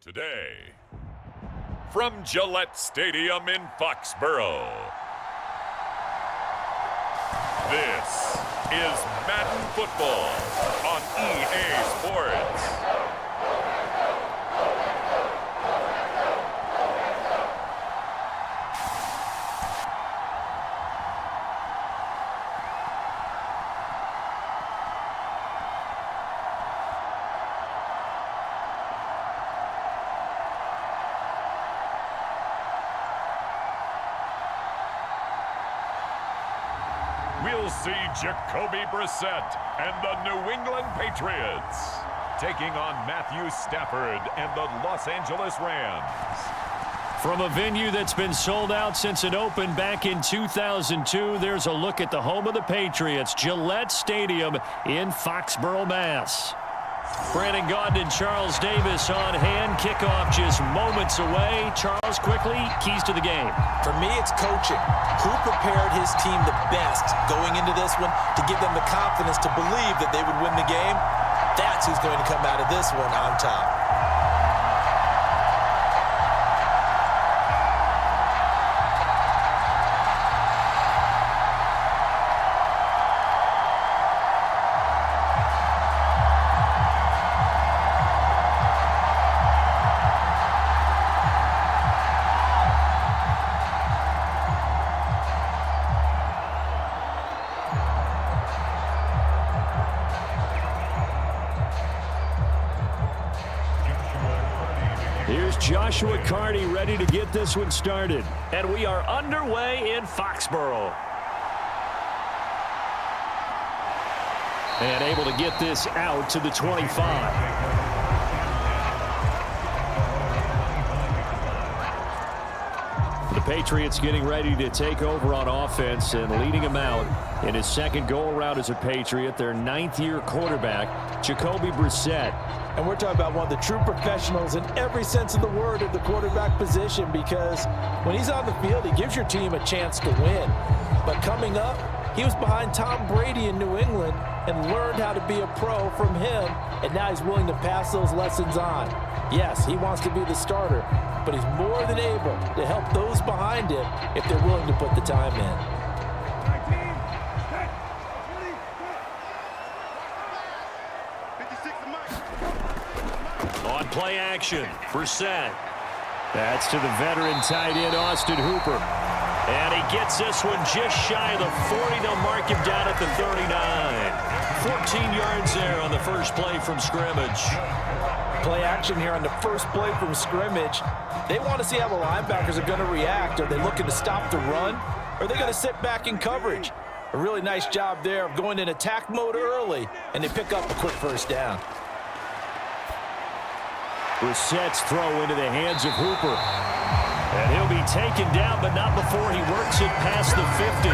Today, from Gillette Stadium in Foxborough, this is Madden Football on EA Sports. We'll see Jacoby Brissett and the New England Patriots taking on Matthew Stafford and the Los Angeles Rams. From a venue that's been sold out since it opened back in 2002, there's a look at the home of the Patriots, Gillette Stadium in Foxborough, Mass. Brandon Gaudin and Charles Davis on hand. Kickoff just moments away. Charles, quickly, keys to the game. For me, it's coaching. Who prepared his team the best going into this one to give them the confidence to believe that they would win the game? That's who's going to come out of this one on top. Here's Joshua Carty ready to get this one started. And we are underway in Foxborough. And able to get this out to the 25. The Patriots getting ready to take over on offense and leading him out in his second go-around as a Patriot, their ninth-year quarterback, Jacoby Brissett. And we're talking about one of the true professionals in every sense of the word at the quarterback position, because when he's on the field, he gives your team a chance to win. But coming up, he was behind Tom Brady in New England and learned how to be a pro from him, and now he's willing to pass those lessons on. Yes, he wants to be the starter, but he's more than able to help those behind him if they're willing to put the time in. On play action, Brissett. That's to the veteran tight end, Austin Hooper. And he gets this one just shy of the 40. They'll mark him down at the 39. 14 yards there on the first play from scrimmage. Play action here on the first play from scrimmage. They want to see how the linebackers are going to react. Are they looking to stop the run? Or are they going to sit back in coverage? A really nice job there of going in attack mode early, and they pick up a quick first down. Brissett's throw into the hands of Hooper. And he'll be taken down, but not before he works it past the 50.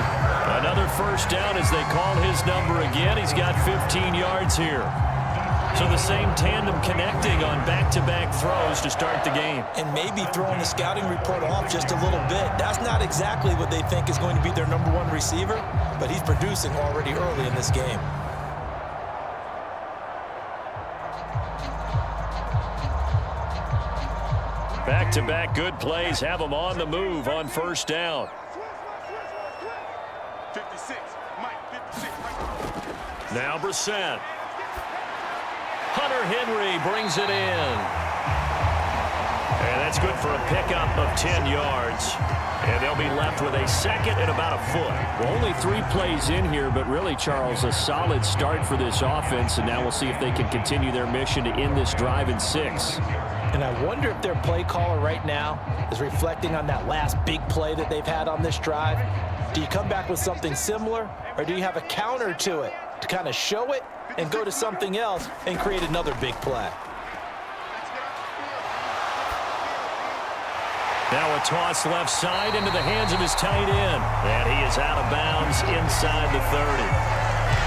Another first down as they call his number again. He's got 15 yards here. So the same tandem connecting on back-to-back throws to start the game. And maybe throwing the scouting report off just a little bit. That's not exactly what they think is going to be their number one receiver, but he's producing already early in this game. Back-to-back good plays have them on the move on first down. 56, Mike, 56, Mike. Now Brissett. Hunter Henry brings it in. And that's good for a pickup of 10 yards. And they'll be left with a second and about a foot. Well, only 3 plays in here, but really, Charles, a solid start for this offense. And now we'll see if they can continue their mission to end this drive in 6. And I wonder if their play caller right now is reflecting on that last big play that they've had on this drive. Do you come back with something similar, or do you have a counter to it to kind of show it and go to something else and create another big play? Now a toss left side into the hands of his tight end. And he is out of bounds inside the 30.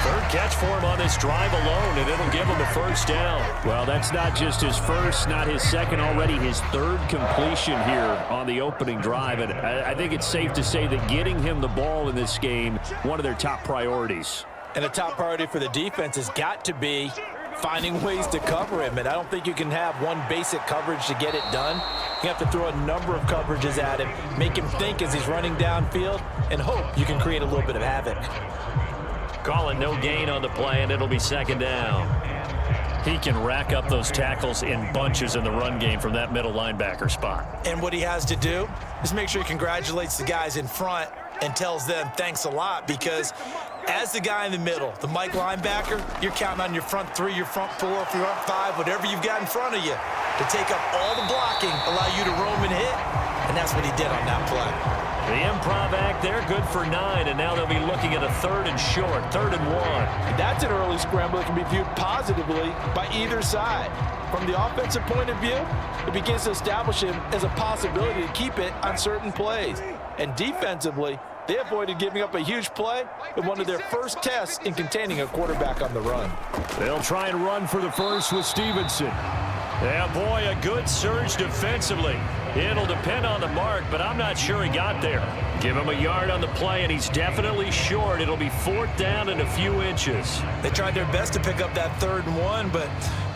Third catch for him on this drive alone, and it'll give him a first down. Well, that's not just his first, not his second, already his third completion here on the opening drive. And I think it's safe to say that getting him the ball in this game, one of their top priorities. And a top priority for the defense has got to be finding ways to cover him. And I don't think you can have one basic coverage to get it done. You have to throw a number of coverages at him, make him think as he's running downfield, and hope you can create a little bit of havoc. Calling no gain on the play, and it'll be second down. He can rack up those tackles in bunches in the run game from that middle linebacker spot. And what he has to do is make sure he congratulates the guys in front and tells them thanks a lot, because as the guy in the middle, the Mike linebacker, you're counting on your front three, your front four, your front five, whatever you've got in front of you to take up all the blocking, allow you to roam and hit, and that's what he did on that play. The improv act there, good for 9, and now they'll be looking at a 3rd and short, 3rd and 1. That's an early scramble that can be viewed positively by either side. From the offensive point of view, it begins to establish him as a possibility to keep it on certain plays. And defensively, they avoided giving up a huge play in one of their first tests in containing a quarterback on the run. They'll try and run for the first with Stevenson. Yeah, boy, a good surge defensively. It'll depend on the mark, but I'm not sure he got there. Give him a yard on the play, and he's definitely short. It'll be 4th down and a few inches. They tried their best to pick up that 3rd and 1, but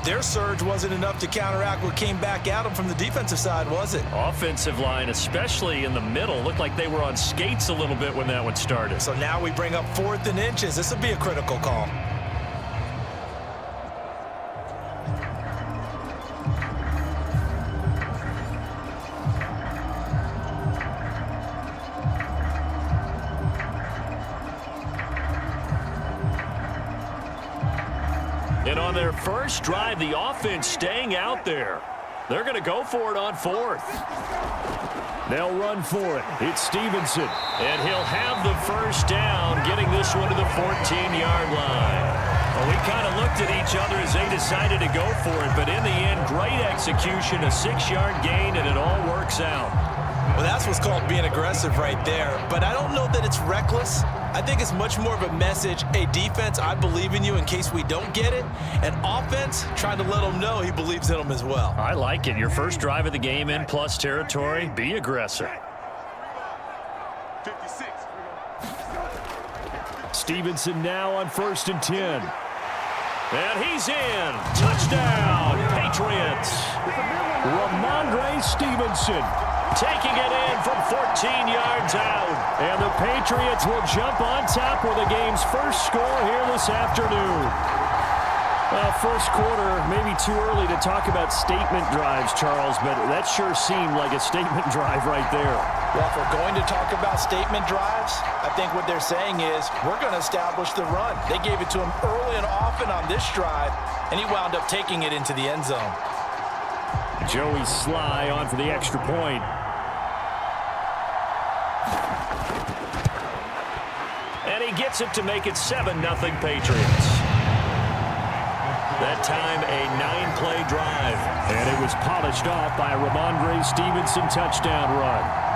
their surge wasn't enough to counteract what came back at them from the defensive side, was it? Offensive line, especially in the middle, looked like they were on skates a little bit when that one started. So now we bring up 4th and inches. This will be a critical call. And on their first drive, the offense staying out there. They're going to go for it on 4th. They'll run for it. It's Stevenson. And he'll have the first down, getting this one to the 14-yard line. Well, we kind of looked at each other as they decided to go for it, but in the end, great execution, a 6-yard gain, and it all works out. Well, that's what's called being aggressive right there. But I don't know that it's reckless. I think it's much more of a message, hey, defense, I believe in you in case we don't get it. And offense, trying to let them know he believes in them as well. I like it. Your first drive of the game in plus territory, be aggressive. 56. Stevenson now on 1st and 10. And he's in. Touchdown, Patriots. Ramondre Stevenson taking it in from 14 yards out. And the Patriots will jump on top with the game's first score here this afternoon. Well, first quarter, maybe too early to talk about statement drives, Charles, but that sure seemed like a statement drive right there. Well, if we're going to talk about statement drives, I think what they're saying is we're going to establish the run. They gave it to him early and often on this drive, and he wound up taking it into the end zone. Joey Sly on for the extra point. And he gets it to make it 7-0 Patriots. That time a 9-play drive. And it was polished off by a Ramondre Stevenson touchdown run.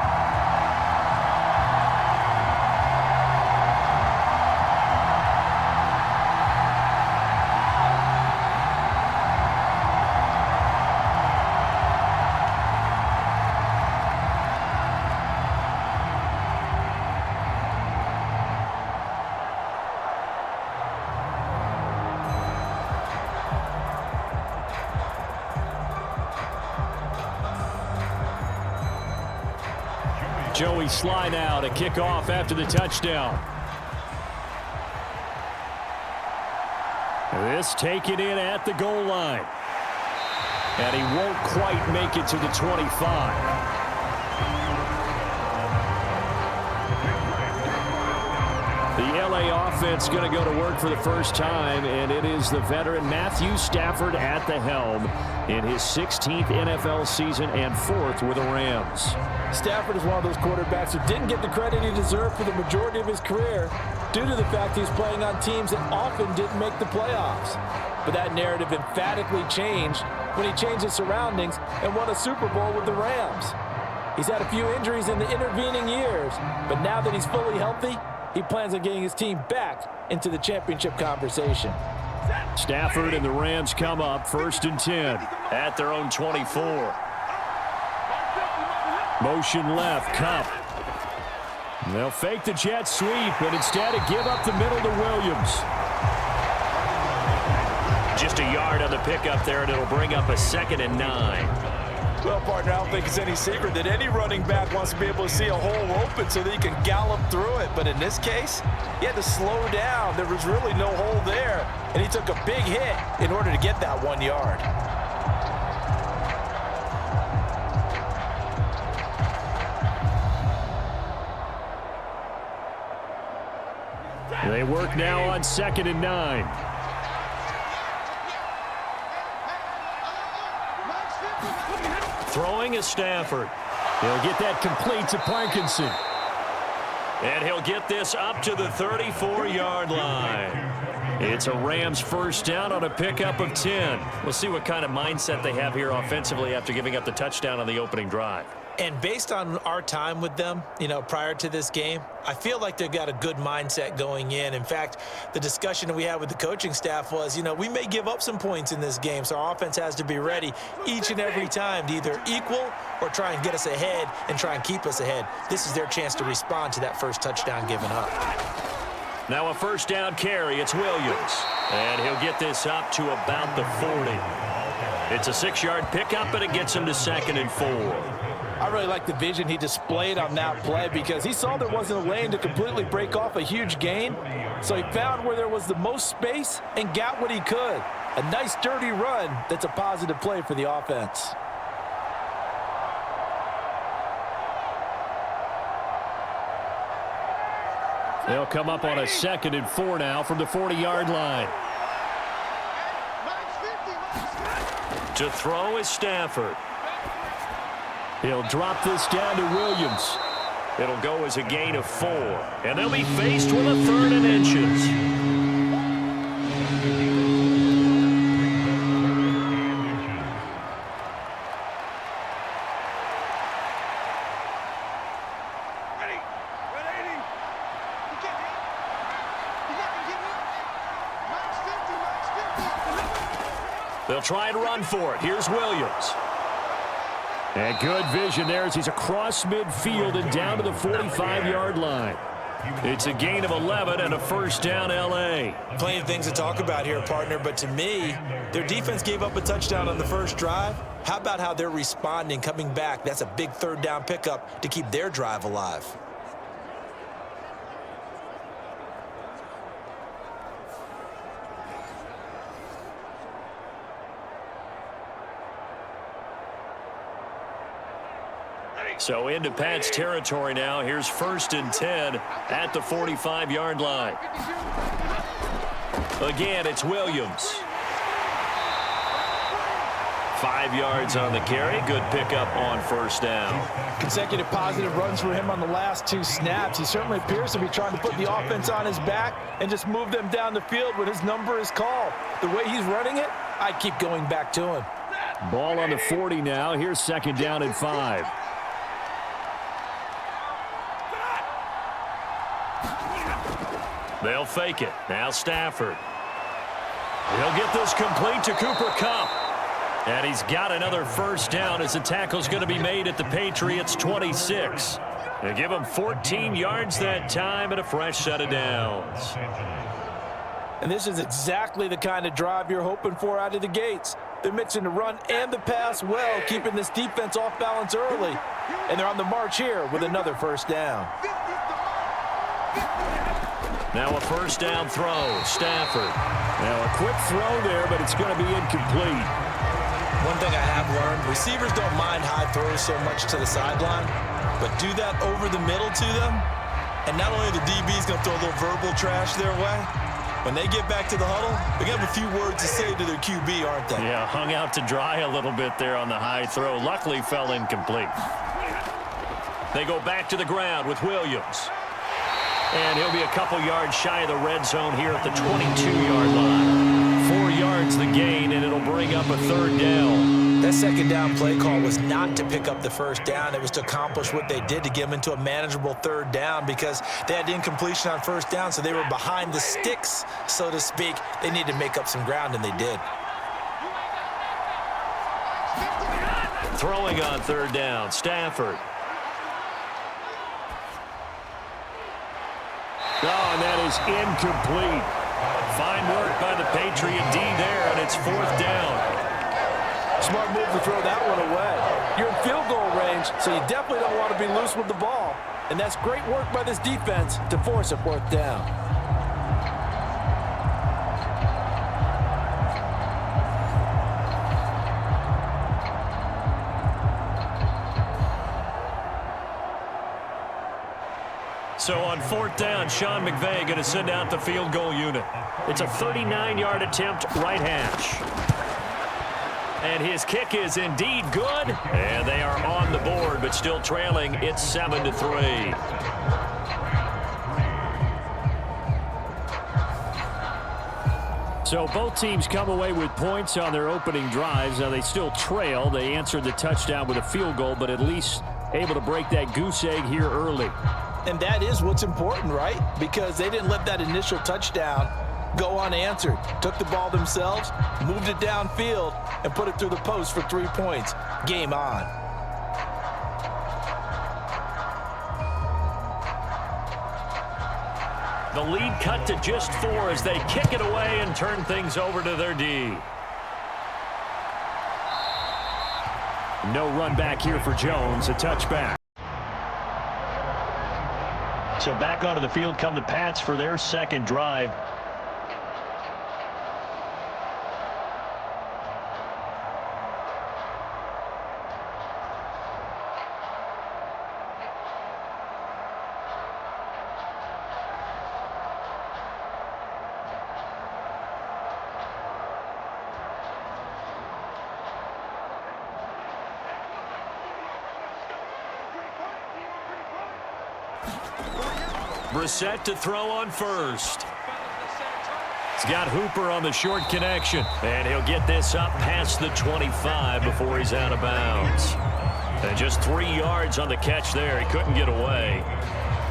Joey Sly now to kick off after the touchdown. This taken in at the goal line. And he won't quite make it to the 25. The LA offense going to go to work for the first time, and it is the veteran Matthew Stafford at the helm in his 16th NFL season and 4th with the Rams. Stafford is one of those quarterbacks who didn't get the credit he deserved for the majority of his career due to the fact he's playing on teams that often didn't make the playoffs. But that narrative emphatically changed when he changed his surroundings and won a Super Bowl with the Rams. He's had a few injuries in the intervening years, but now that he's fully healthy, he plans on getting his team back into the championship conversation. Stafford and the Rams come up 1st and 10 at their own 24. Motion left, Cup. They'll fake the jet sweep, and instead give up the middle to Williams. Just a yard on the pickup there, and it'll bring up a 2nd and 9. Well, partner, I don't think it's any secret that any running back wants to be able to see a hole open so that he can gallop through it. But in this case, he had to slow down. There was really no hole there, and he took a big hit in order to get that 1 yard. They work now on 2nd and 9. Throwing is Stafford. He'll get that complete to Parkinson. And he'll get this up to the 34-yard line. It's a Rams first down on a pickup of 10. We'll see what kind of mindset they have here offensively after giving up the touchdown on the opening drive. And based on our time with them, prior to this game, I feel like they've got a good mindset going in. In fact, the discussion we had with the coaching staff was, we may give up some points in this game, so our offense has to be ready each and every time to either equal or try and get us ahead and try and keep us ahead. This is their chance to respond to that first touchdown given up. Now a first down carry. It's Williams. And he'll get this up to about the 40. It's a 6-yard pickup, and it gets him to 2nd and 4. I really like the vision he displayed on that play because he saw there wasn't a lane to completely break off a huge gain. So he found where there was the most space and got what he could. A nice, dirty run that's a positive play for the offense. They'll come up on a 2nd and 4 now from the 40-yard line. To throw is Stafford. He'll drop this down to Williams. It'll go as a gain of 4. And they'll be faced with a 3rd and inches. They'll try and run for it. Here's Williams. And good vision there as he's across midfield and down to the 45-yard line. It's a gain of 11 and a first down, L.A. Plenty of things to talk about here, partner, but to me, their defense gave up a touchdown on the first drive. How about how they're responding, coming back? That's a big 3rd down pickup to keep their drive alive. So into Pat's territory now. Here's 1st and 10 at the 45-yard line. Again, it's Williams. 5 yards on the carry. Good pickup on first down. Consecutive positive runs for him on the last 2 snaps. He certainly appears to be trying to put the offense on his back and just move them down the field when his number is called. The way he's running it, I keep going back to him. Ball on the 40 now. Here's 2nd down and 5. They'll fake it. Now Stafford. He'll get this complete to Cooper Kupp. And he's got another first down as the tackle's going to be made at the Patriots 26. They give him 14 yards that time and a fresh set of downs. And this is exactly the kind of drive you're hoping for out of the gates. They're mixing the run and the pass well, keeping this defense off balance early. And they're on the march here with another first down. Now a first down throw. Stafford. Now a quick throw there, but it's going to be incomplete. One thing I have learned, receivers don't mind high throws so much to the sideline, but do that over the middle to them, and not only the DB's going to throw a little verbal trash their way, when they get back to the huddle, they're going to have a few words to say to their QB, aren't they? Yeah, hung out to dry a little bit there on the high throw. Luckily fell incomplete. They go back to the ground with Williams. And he'll be a couple yards shy of the red zone here at the 22-yard line. 4 yards the gain, and it'll bring up a 3rd down. That 2nd down play call was not to pick up the first down. It was to accomplish what they did to get them into a manageable 3rd down because they had incompletion on first down, so they were behind the sticks, so to speak. They needed to make up some ground, and they did. Throwing on 3rd down, Stafford. Oh, and that is incomplete. Fine work by the Patriot D there, and it's 4th down. Smart move to throw that one away. You're in field goal range, so you definitely don't want to be loose with the ball. And that's great work by this defense to force a 4th down. So on 4th down, Sean McVay going to send out the field goal unit. It's a 39-yard attempt, right hash. And his kick is indeed good. And they are on the board, but still trailing. It's 7-3. So both teams come away with points on their opening drives. Now they still trail. They answered the touchdown with a field goal, but at least able to break that goose egg here early. And that is what's important, right? Because they didn't let that initial touchdown go unanswered. Took the ball themselves, moved it downfield, and put it through the post for 3 points. Game on. The lead cut to just 4 as they kick it away and turn things over to their D. No run back here for Jones, a touchback. So back onto the field come the Pats for their second drive. Brissett to throw on first. He's got Hooper on the short connection. And he'll get this up past the 25 before he's out of bounds. And just 3 yards on the catch there. He couldn't get away.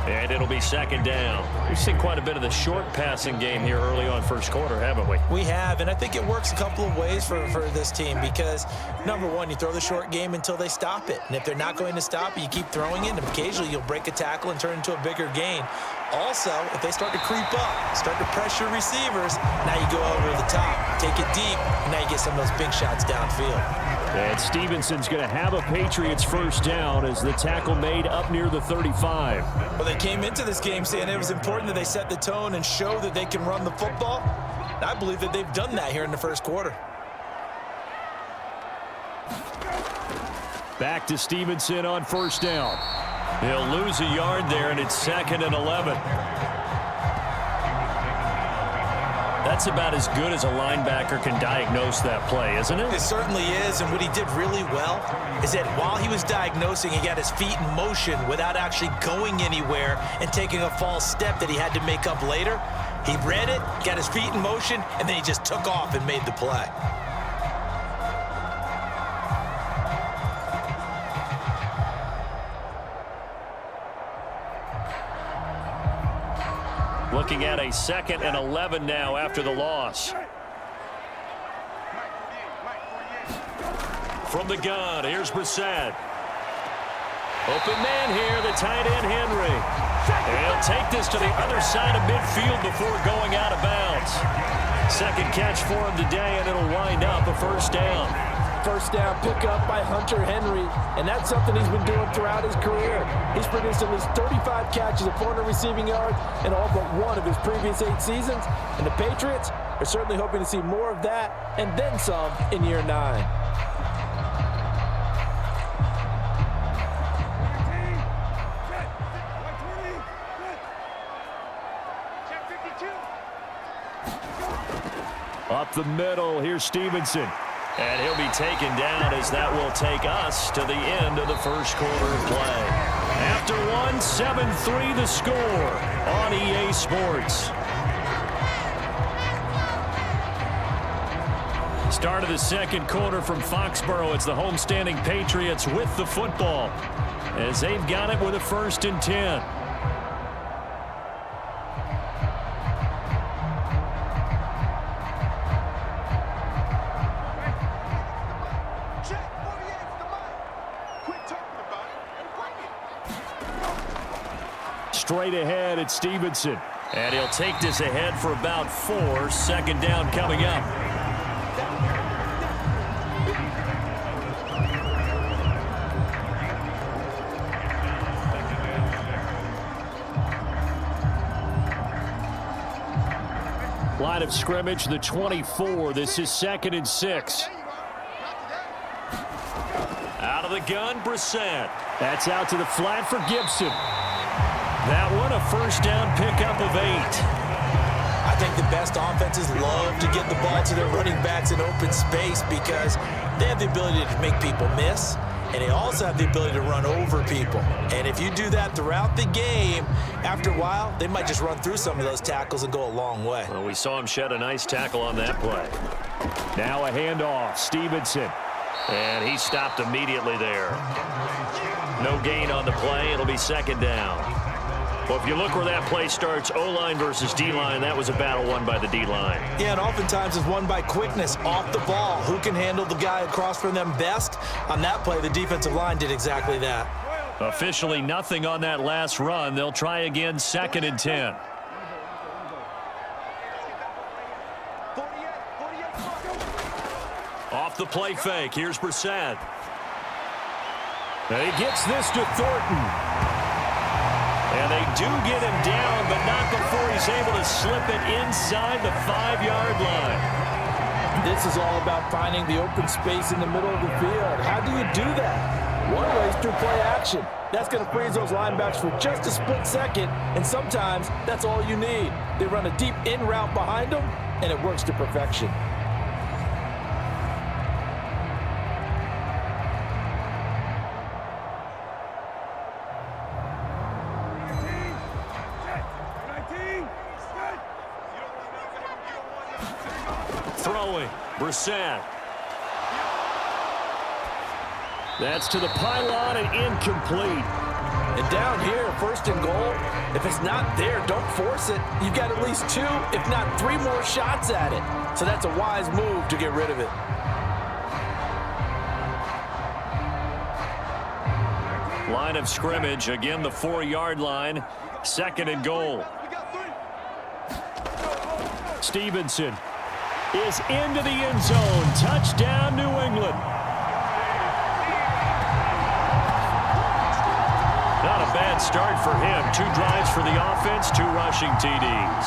And it'll be 2nd down. We've seen quite a bit of the short passing game here early on first quarter, haven't we? We have, and I think it works a couple of ways for this team because, number one, you throw the short game until they stop it. And if they're not going to stop it, you keep throwing it, and occasionally you'll break a tackle and turn it into a bigger gain. Also, if they start to creep up, start to pressure receivers, now you go over the top, take it deep, and now you get some of those big shots downfield. And Stevenson's going to have a Patriots first down as the tackle made up near the 35. Well, they came into this game saying it was important that they set the tone and show that they can run the football. I believe that they've done that here in the first quarter. Back to Stevenson on first down. He'll lose a yard there, and it's 2nd and 11. That's about as good as a linebacker can diagnose that play, isn't it? It certainly is, and what he did really well is that while he was diagnosing, he got his feet in motion without actually going anywhere and taking a false step that he had to make up later. He read it, got his feet in motion, and then he just took off and made the play. Looking at a 2nd and 11 now after the loss. From the gun, here's Brissett. Open man here, the tight end Henry. He'll take this to the other side of midfield before going out of bounds. Second catch for him today, and it'll wind up a first down. First down pickup by Hunter Henry, and that's something he's been doing throughout his career. He's produced at least 35 catches of 400 receiving yards in all but one of his previous 8 seasons, and the Patriots are certainly hoping to see more of that and then some in year 9. Up the middle, here's Stevenson. And he'll be taken down as that will take us to the end of the first quarter of play. After one, 7-3 the score on EA Sports. Start of the second quarter from Foxborough. It's the homestanding Patriots with the football as they've got it with a 1st and 10. Straight ahead, it's Stevenson. And he'll take this ahead for about 4. Second down coming up. Line of scrimmage, the 24. This is 2nd and 6. Out of the gun, Brissett. That's out to the flat for Gibson. That one, a first down pickup of 8. I think the best offenses love to get the ball to their running backs in open space because they have the ability to make people miss, and they also have the ability to run over people. And if you do that throughout the game, after a while, they might just run through some of those tackles and go a long way. Well, we saw him shed a nice tackle on that play. Now a handoff, Stevenson. And he stopped immediately there. No gain on the play. It'll be 2nd down. Well, if you look where that play starts, O-line versus D-line, that was a battle won by the D-line. Yeah, and oftentimes it's won by quickness off the ball. Who can handle the guy across from them best? On that play, the defensive line did exactly that. Officially nothing on that last run. They'll try again, 2nd and 10. Off the play fake. Here's Brissett. And he gets this to Thornton. And they do get him down, but not before he's able to slip it inside the 5-yard line. This is all about finding the open space in the middle of the field. How do you do that? One way is through play action. That's going to freeze those linebackers for just a split second, and sometimes that's all you need. They run a deep in route behind them, and it works to perfection. Throwing, Brissett. That's to the pylon and incomplete. And down here, 1st and goal, if it's not there, don't force it. You've got at least 2, if not 3 more shots at it. So that's a wise move to get rid of it. Line of scrimmage, again the 4-yard line, 2nd and goal. Stevenson is into the end zone. Touchdown, New England. Not a bad start for him. 2 drives for the offense, 2 rushing TDs.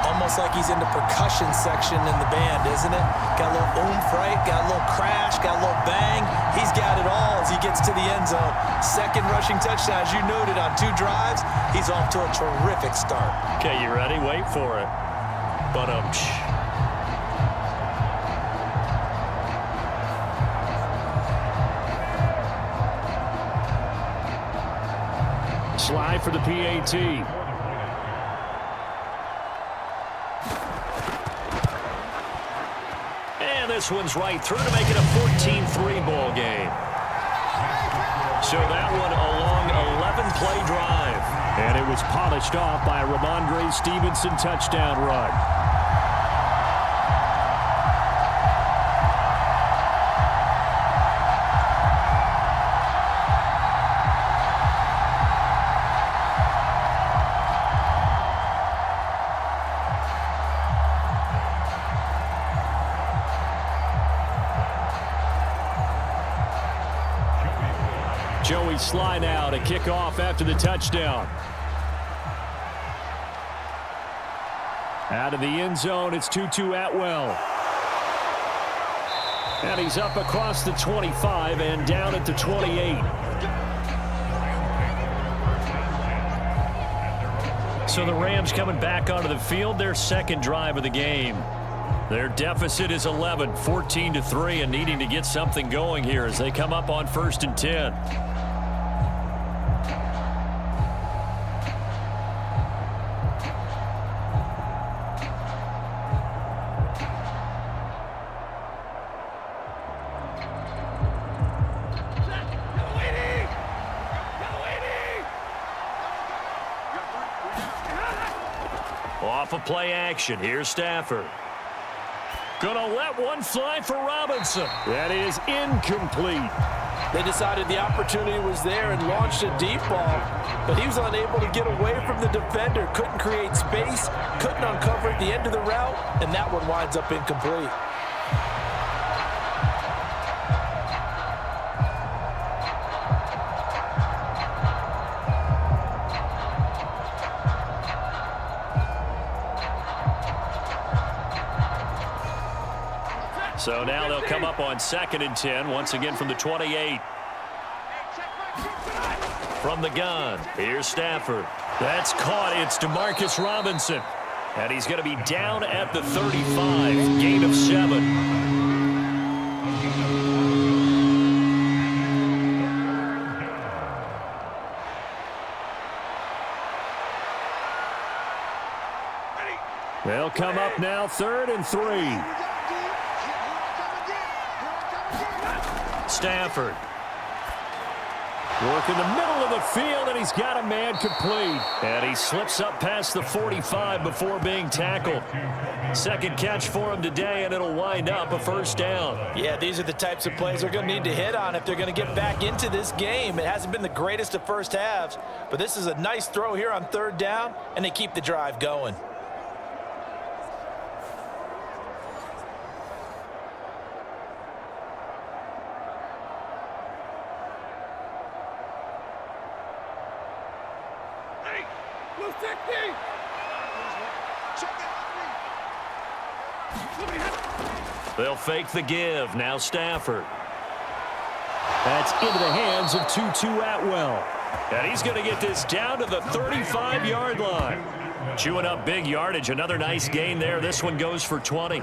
Almost like he's in the percussion section in the band, isn't it? Got a little oomph, right? Got a little crash, got a little bang. He's got it all as he gets to the end zone. 2nd rushing touchdown, as you noted, on 2 drives. He's off to a terrific start. Okay, you ready? Wait for it. Slide for the PAT. And this one's right through to make it a 14-3 ball game. So that one a long 11-play drive. And it was polished off by a Ramondre Stevenson touchdown run. Joey slide out, a kickoff after the touchdown. Out of the end zone, it's Tutu Atwell. And he's up across the 25 and down at the 28. So the Rams coming back onto the field, their 2nd drive of the game. Their deficit is 11, 14-3, and needing to get something going here as they come up on 1st and 10. Off of play action, here's Stafford. Gonna let one fly for Robinson. That is incomplete. They decided the opportunity was there and launched a deep ball, but he was unable to get away from the defender, couldn't create space, couldn't uncover at the end of the route, and that one winds up incomplete. So now they'll come up on 2nd and 10, once again from the 28. From the gun, here's Stafford. That's caught. It's Demarcus Robinson. And he's going to be down at the 35, gain of 7. They'll come up now 3rd and 3. Stafford. Work in the middle of the field, and he's got a man complete. And he slips up past the 45 before being tackled. Second catch for him today, and it'll wind up a first down. Yeah, these are the types of plays they're going to need to hit on if they're going to get back into this game. It hasn't been the greatest of first halves, but this is a nice throw here on 3rd down, and they keep the drive going. They'll fake the give. Now Stafford. That's into the hands of Tutu Atwell. And he's going to get this down to the 35-yard line. Chewing up big yardage. Another nice gain there. This one goes for 20.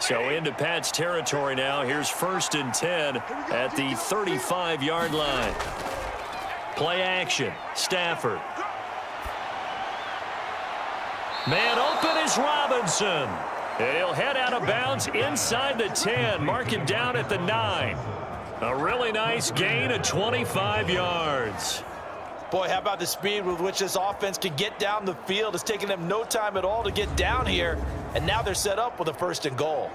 So into Pat's territory now. Here's 1st and 10 at the 35-yard line. Play action. Stafford. Man open is Robinson. And he'll head out of bounds inside the 10. Mark him down at the 9. A really nice gain of 25 yards. Boy, how about the speed with which this offense can get down the field? It's taken them no time at all to get down here, and now they're set up with a 1st and goal.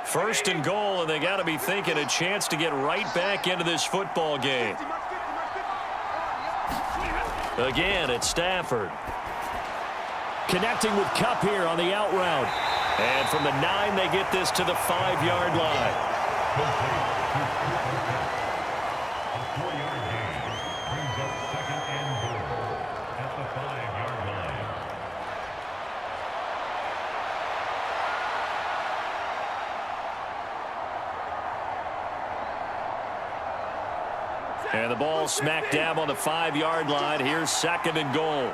First and goal, and they got to be thinking a chance to get right back into this football game. Again, it's Stafford. Connecting with Kupp here on the out route. And from the 9, they get this to the 5-yard line. A 4-yard gain brings up 2nd and goal at the 5-yard line. And the ball smack dab on the 5-yard line. Here's 2nd and goal.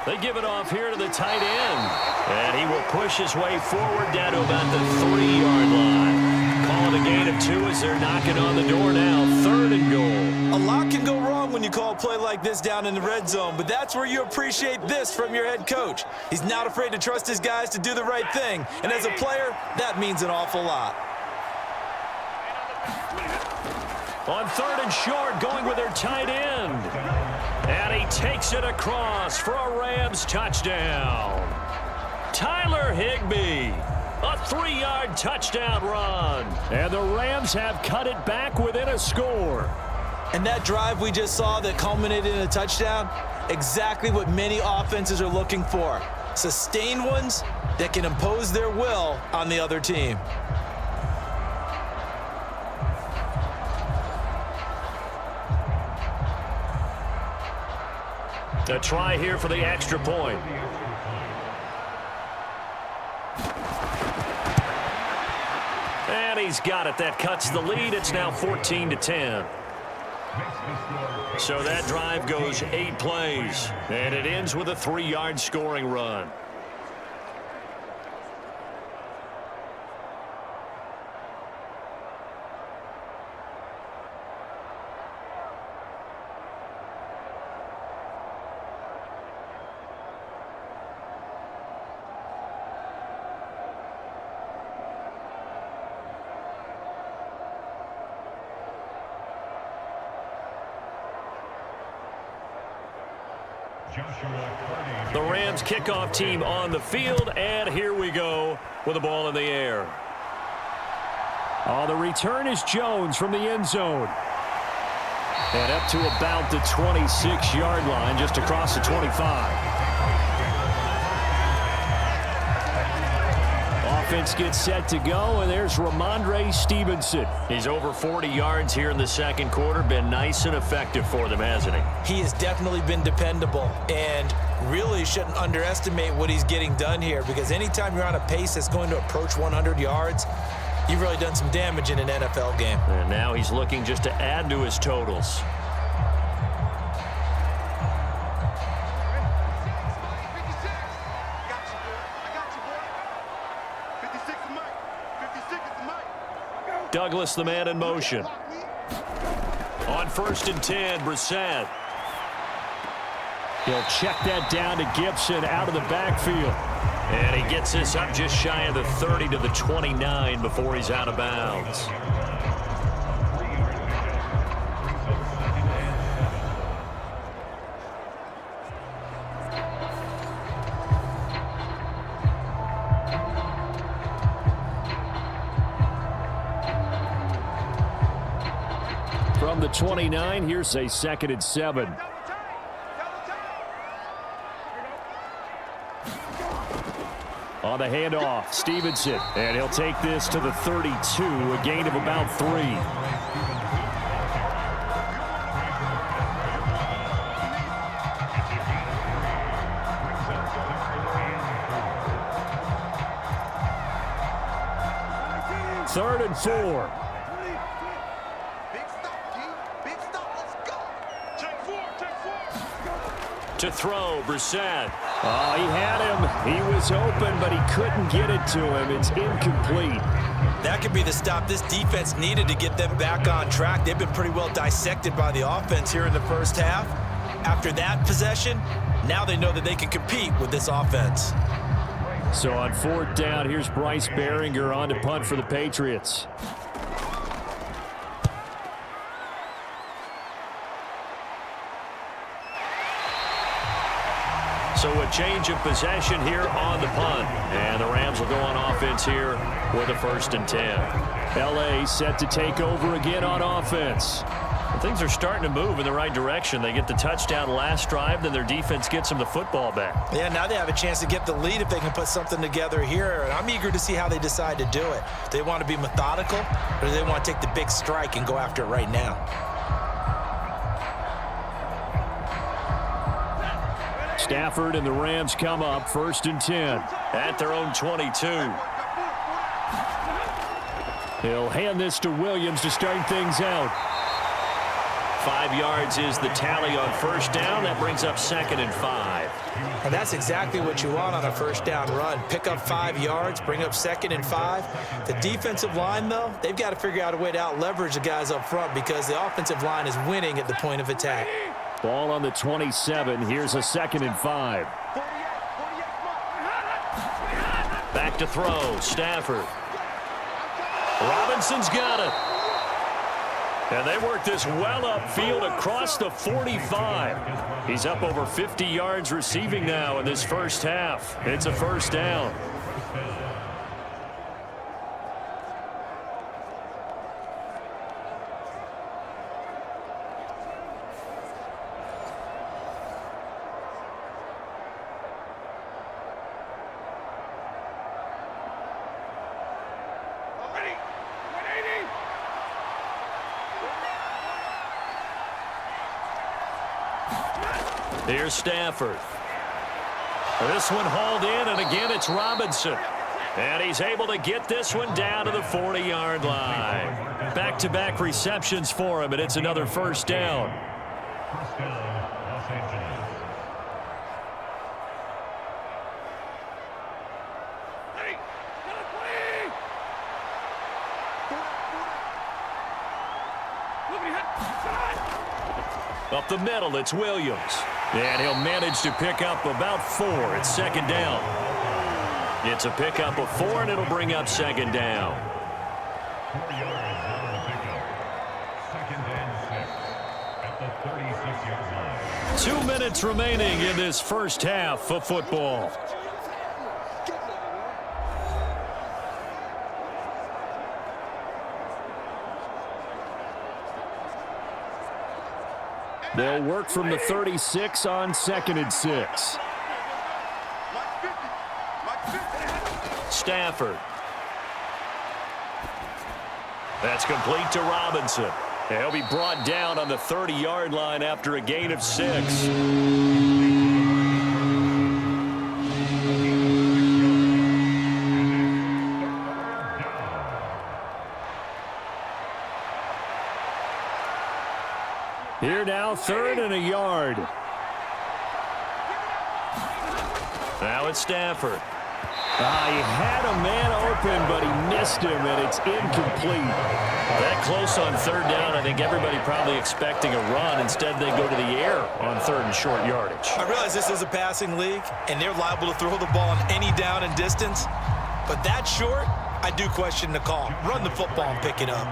They give it off here to the tight end. And he will push his way forward down to about the 3-yard line. Call it a gain of 2 as they're knocking on the door now. 3rd and goal. A lot can go wrong when you call a play like this down in the red zone, but that's where you appreciate this from your head coach. He's not afraid to trust his guys to do the right thing, and as a player, that means an awful lot. On 3rd and short, going with their tight end. And he takes it across for a Rams touchdown. Tyler Higbee. A 3-yard touchdown run. And the Rams have cut it back within a score. And that drive we just saw that culminated in a touchdown, exactly what many offenses are looking for. Sustained ones that can impose their will on the other team. A try here for the extra point. And he's got it. That cuts the lead. It's now 14-10. So that drive goes 8 plays, and it ends with a 3-yard scoring run. The Rams kickoff team on the field, and here we go with the ball in the air. The return is Jones from the end zone. And up to about the 26-yard line, just across the 25. Offense gets set to go, and there's Ramondre Stevenson. He's over 40 yards here in the second quarter. Been nice and effective for them, hasn't he? He has definitely been dependable, and really shouldn't underestimate what he's getting done here, because anytime you're on a pace that's going to approach 100 yards, you've really done some damage in an NFL game. And now he's looking just to add to his totals. Douglas, the man in motion. On 1st and 10, Brissett. He'll check that down to Gibson out of the backfield. And he gets this up just shy of the 30 to the 29 before he's out of bounds. From the 29, here's a 2nd and 7. On the handoff, Stevenson, and he'll take this to the 32, a gain of about 3. Third and 4. To throw, Brissett. Oh, he had him. He was open, but he couldn't get it to him. It's incomplete. That could be the stop this defense needed to get them back on track. They've been pretty well dissected by the offense here in the first half. After that possession, now they know that they can compete with this offense. So on 4th down, here's Bryce Behringer on to punt for the Patriots. So a change of possession here on the punt. And the Rams will go on offense here with a 1st and 10. L.A. set to take over again on offense. Well, things are starting to move in the right direction. They get the touchdown last drive, then their defense gets them the football back. Yeah, now they have a chance to get the lead if they can put something together here. And I'm eager to see how they decide to do it. Do they want to be methodical, or do they want to take the big strike and go after it right now? Stafford and the Rams come up 1st and 10 at their own 22. He'll hand this to Williams to start things out. 5 yards is the tally on 1st down. That brings up 2nd and 5. And that's exactly what you want on a 1st down run. Pick up 5 yards, bring up 2nd and 5. The defensive line, though, they've got to figure out a way to out-leverage the guys up front because the offensive line is winning at the point of attack. Ball on the 27. Here's a 2nd and 5. Back to throw. Stafford. Robinson's got it. And they work this well upfield across the 45. He's up over 50 yards receiving now in this first half. It's a 1st down. Here's Stafford. This one hauled in, and again it's Robinson. And he's able to get this one down to the 40-yard line. Back-to-back receptions for him, and it's another first down. First down, Los Angeles. Up the middle, it's Williams. And he'll manage to pick up about 4. It's second down. It's a pickup of 4, and it'll bring up second down. 4 yards on the pickup. Second and 6 at the 36-yard line. 2 minutes remaining in this first half of football. They'll work from the 36 on 2nd and 6. Stafford. That's complete to Robinson. He'll be brought down on the 30-yard line after a gain of 6. Here now, 3rd and a yard. Now it's Stafford. He had a man open, but he missed him, and it's incomplete. That close on 3rd down, I think everybody probably expecting a run. Instead, they go to the air on 3rd and short yardage. I realize this is a passing league, and they're liable to throw the ball on any down and distance. But that short, I do question the call. Run the football and pick it up.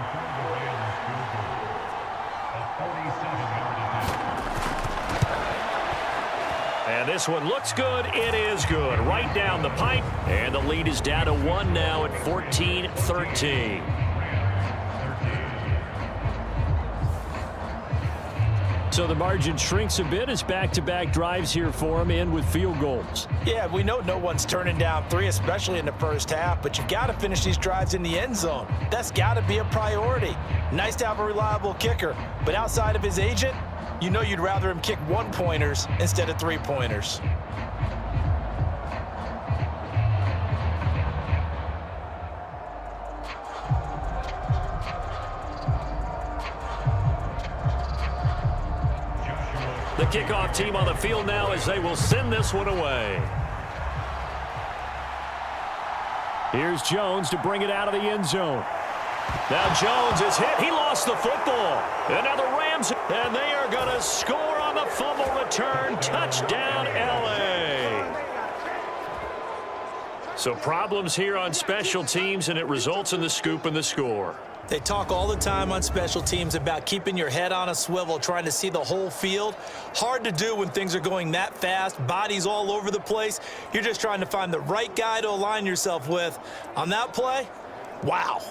And this one looks good. It is good. Right down the pipe. And the lead is down to 1 now at 14-13. So the margin shrinks a bit as back-to-back drives here for him, in with field goals. Yeah, we know no one's turning down 3, especially in the first half, but you've got to finish these drives in the end zone. That's got to be a priority. Nice to have a reliable kicker, but outside of his agent, you know you'd rather him kick 1-pointers instead of 3-pointers. The kickoff team on the field now as they will send this one away. Here's Jones to bring it out of the end zone. Now Jones is hit. He lost the football. And now the Rams, and they are going to score on the fumble return. Touchdown, L.A. So problems here on special teams, and it results in the scoop and the score. They talk all the time on special teams about keeping your head on a swivel, trying to see the whole field. Hard to do when things are going that fast, bodies all over the place. You're just trying to find the right guy to align yourself with. On that play, wow.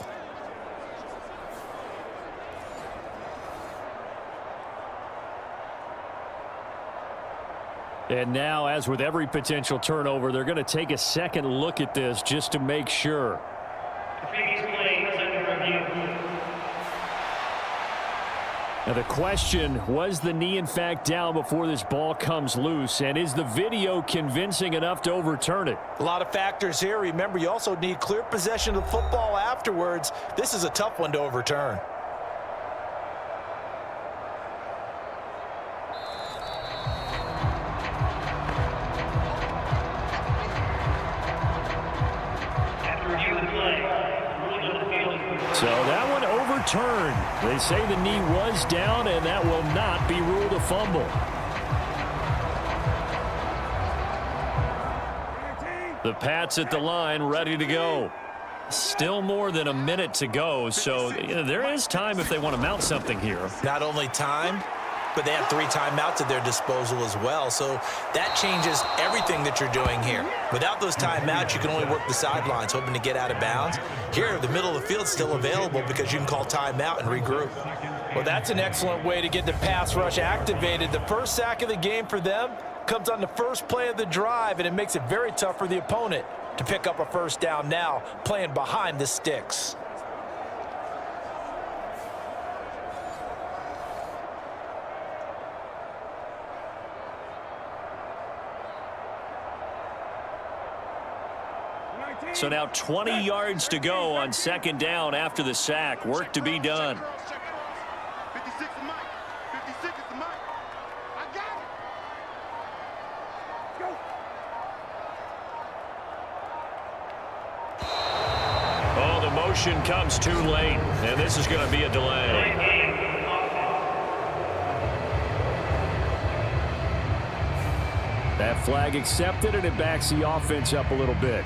And now, as with every potential turnover, they're going to take a second look at this just to make sure. Now the question, was the knee in fact down before this ball comes loose? And is the video convincing enough to overturn it? A lot of factors here. Remember, you also need clear possession of the football afterwards. This is a tough one to overturn. So that one overturned. They say the knee was down, and that will not be ruled a fumble. The Pats at the line, ready to go. Still more than a minute to go, so there is time if they want to mount something here. Not only time, but they have 3 timeouts at their disposal as well, so that changes everything that you're doing here. Without those timeouts, you can only work the sidelines, hoping to get out of bounds. Here, the middle of the field's still available because you can call timeout and regroup. Well, that's an excellent way to get the pass rush activated. The first sack of the game for them comes on the first play of the drive, and it makes it very tough for the opponent to pick up a first down now, playing behind the sticks. So now 20 yards to go on second down after the sack. Work to be done. Oh, the motion comes too late, and this is going to be a delay. That flag accepted, and it backs the offense up a little bit.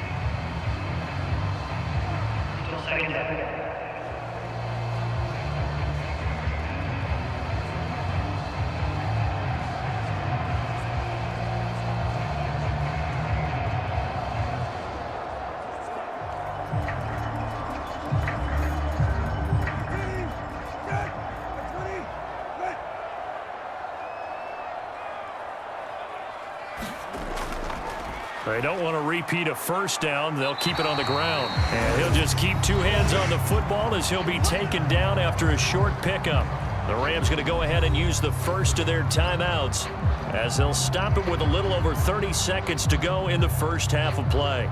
They don't want to repeat a first down. They'll keep it on the ground. And he'll just keep two hands on the football as he'll be taken down after a short pickup. The Rams going to go ahead and use the first of their timeouts as they'll stop it with a little over 30 seconds to go in the first half of play.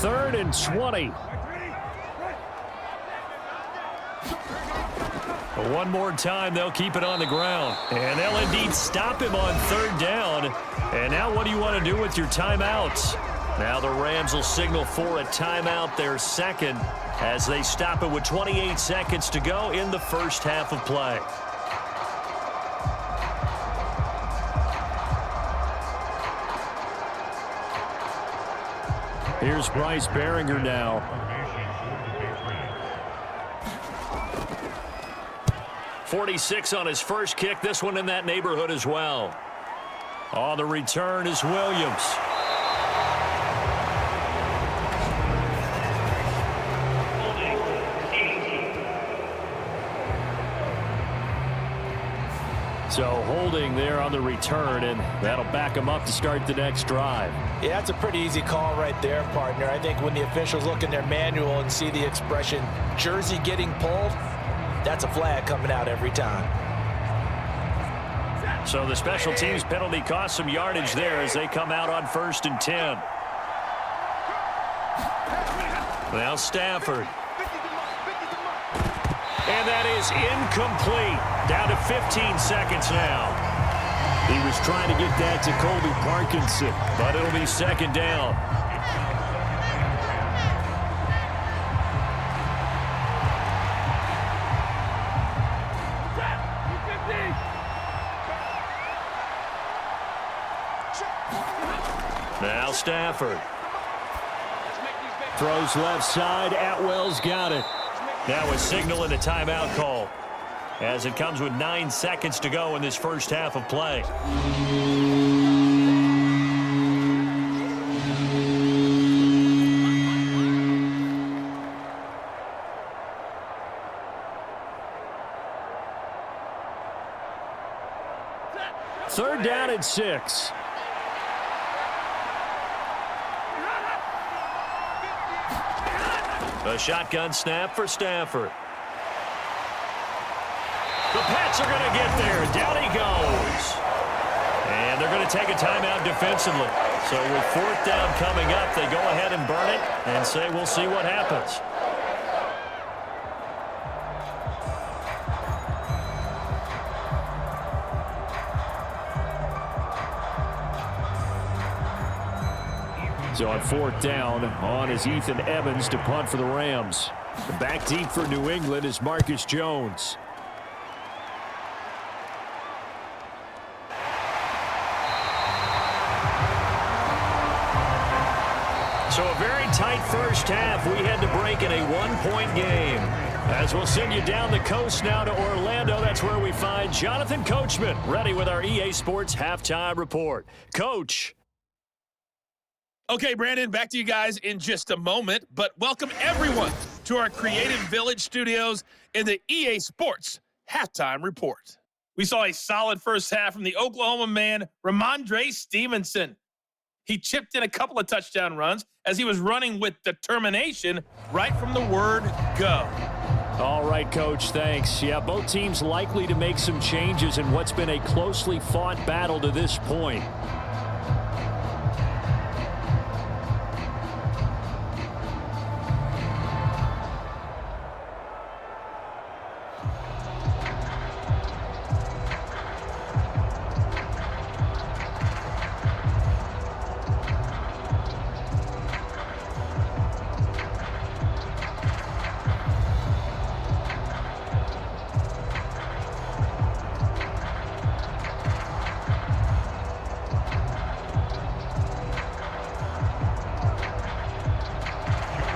Third and 20. But one more time, they'll keep it on the ground. And they'll indeed stop him on third down. And now what do you want to do with your timeouts? Now the Rams will signal for a timeout, their second, as they stop it with 28 seconds to go in the first half of play. Here's Bryce Behringer now. 46 on his first kick. This one in that neighborhood as well. On the return is Williams. So holding there on the return, and that'll back him up to start the next drive. Yeah, that's a pretty easy call right there, partner. I think when the officials look in their manual and see the expression jersey getting pulled, that's a flag coming out every time. So the special teams penalty cost some yardage there as they come out on 1st and 10. Now Stafford. And that is incomplete. Down to 15 seconds now. He was trying to get that to Colby Parkinson, but it'll be second down. Now Stafford. Throws left side. Atwell's got it. Now a signal and a timeout call as it comes with 9 seconds to go in this first half of play. Third down and 6. A shotgun snap for Stafford. The Pats are going to get there. Down he goes. And they're going to take a timeout defensively. So with 4th down coming up, they go ahead and burn it and say we'll see what happens. So on 4th down, on is Ethan Evans to punt for the Rams. Back deep for New England is Marcus Jones. So a very tight first half. We had to break in a 1-point game. As we'll send you down the coast now to Orlando, that's where we find Jonathan Coachman ready with our EA Sports Halftime Report. Coach. Okay, Brandon, back to you guys in just a moment, but welcome everyone to our Creative Village studios in the EA Sports Halftime Report. We saw a solid first half from the Oklahoma man, Ramondre Stevenson. He chipped in a couple of touchdown runs as he was running with determination right from the word go. All right, Coach, thanks. Yeah, both teams likely to make some changes in what's been a closely fought battle to this point.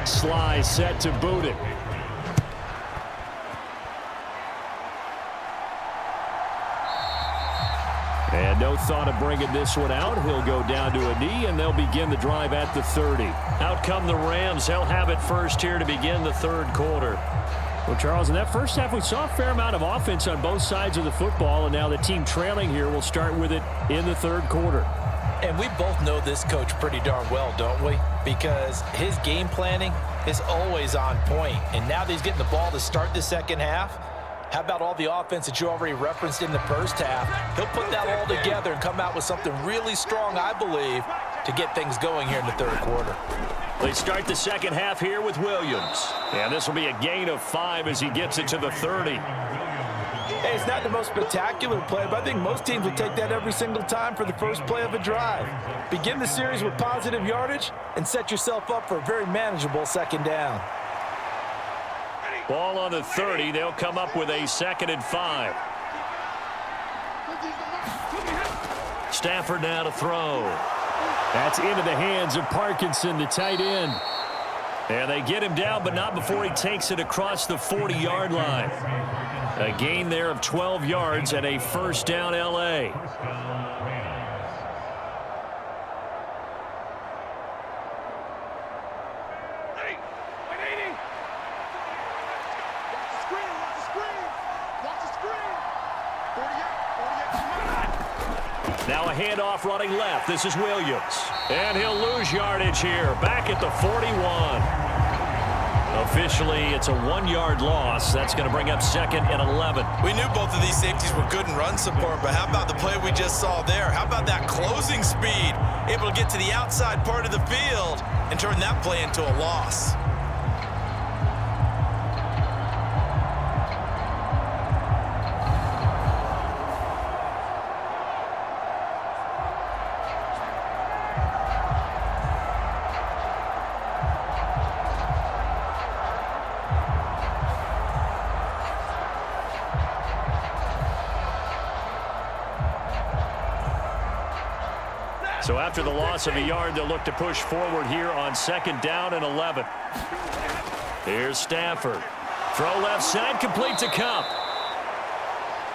Sly set to boot it. And no thought of bringing this one out. He'll go down to a knee, and they'll begin the drive at the 30. Out come the Rams. They'll have it first here to begin the third quarter. Well, Charles, in that first half, we saw a fair amount of offense on both sides of the football, and now the team trailing here will start with it in the third quarter. And we both know this coach pretty darn well, don't we? Because his game planning is always on point. And now that he's getting the ball to start the second half, how about all the offense that you already referenced in the first half? He'll put that all together and come out with something really strong, I believe, to get things going here in the third quarter. They start the second half here with Williams. And this will be a gain of 5 as he gets it to the 30. Hey, it's not the most spectacular play, but I think most teams would take that every single time for the first play of a drive. Begin the series with positive yardage and set yourself up for a very manageable second down. Ball on the 30. They'll come up with a 2nd and 5. Stafford now to throw. That's into the hands of Parkinson, the tight end. And they get him down, but not before he takes it across the 40-yard line. A gain there of 12 yards and a first down L.A. Now a handoff running left. This is Williams. And he'll lose yardage here. Back at the 41. Officially, it's a 1-yard loss. That's going to bring up 2nd and 11. We knew both of these safeties were good in run support, but how about the play we just saw there? How about that closing speed? Able to get to the outside part of the field and turn that play into a loss. So after the loss of a yard, they'll look to push forward here on 2nd down and 11. Here's Stafford. Throw left side, complete to Cup.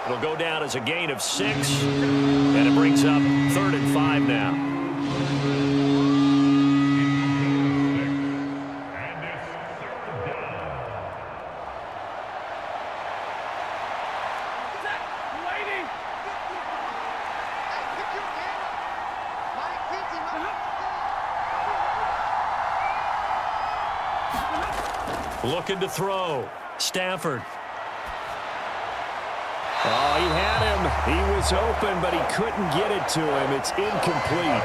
It'll go down as a gain of 6, and it brings up 3rd and 5 now. Looking to throw. Stafford. Oh, he had him. He was open, but he couldn't get it to him. It's incomplete.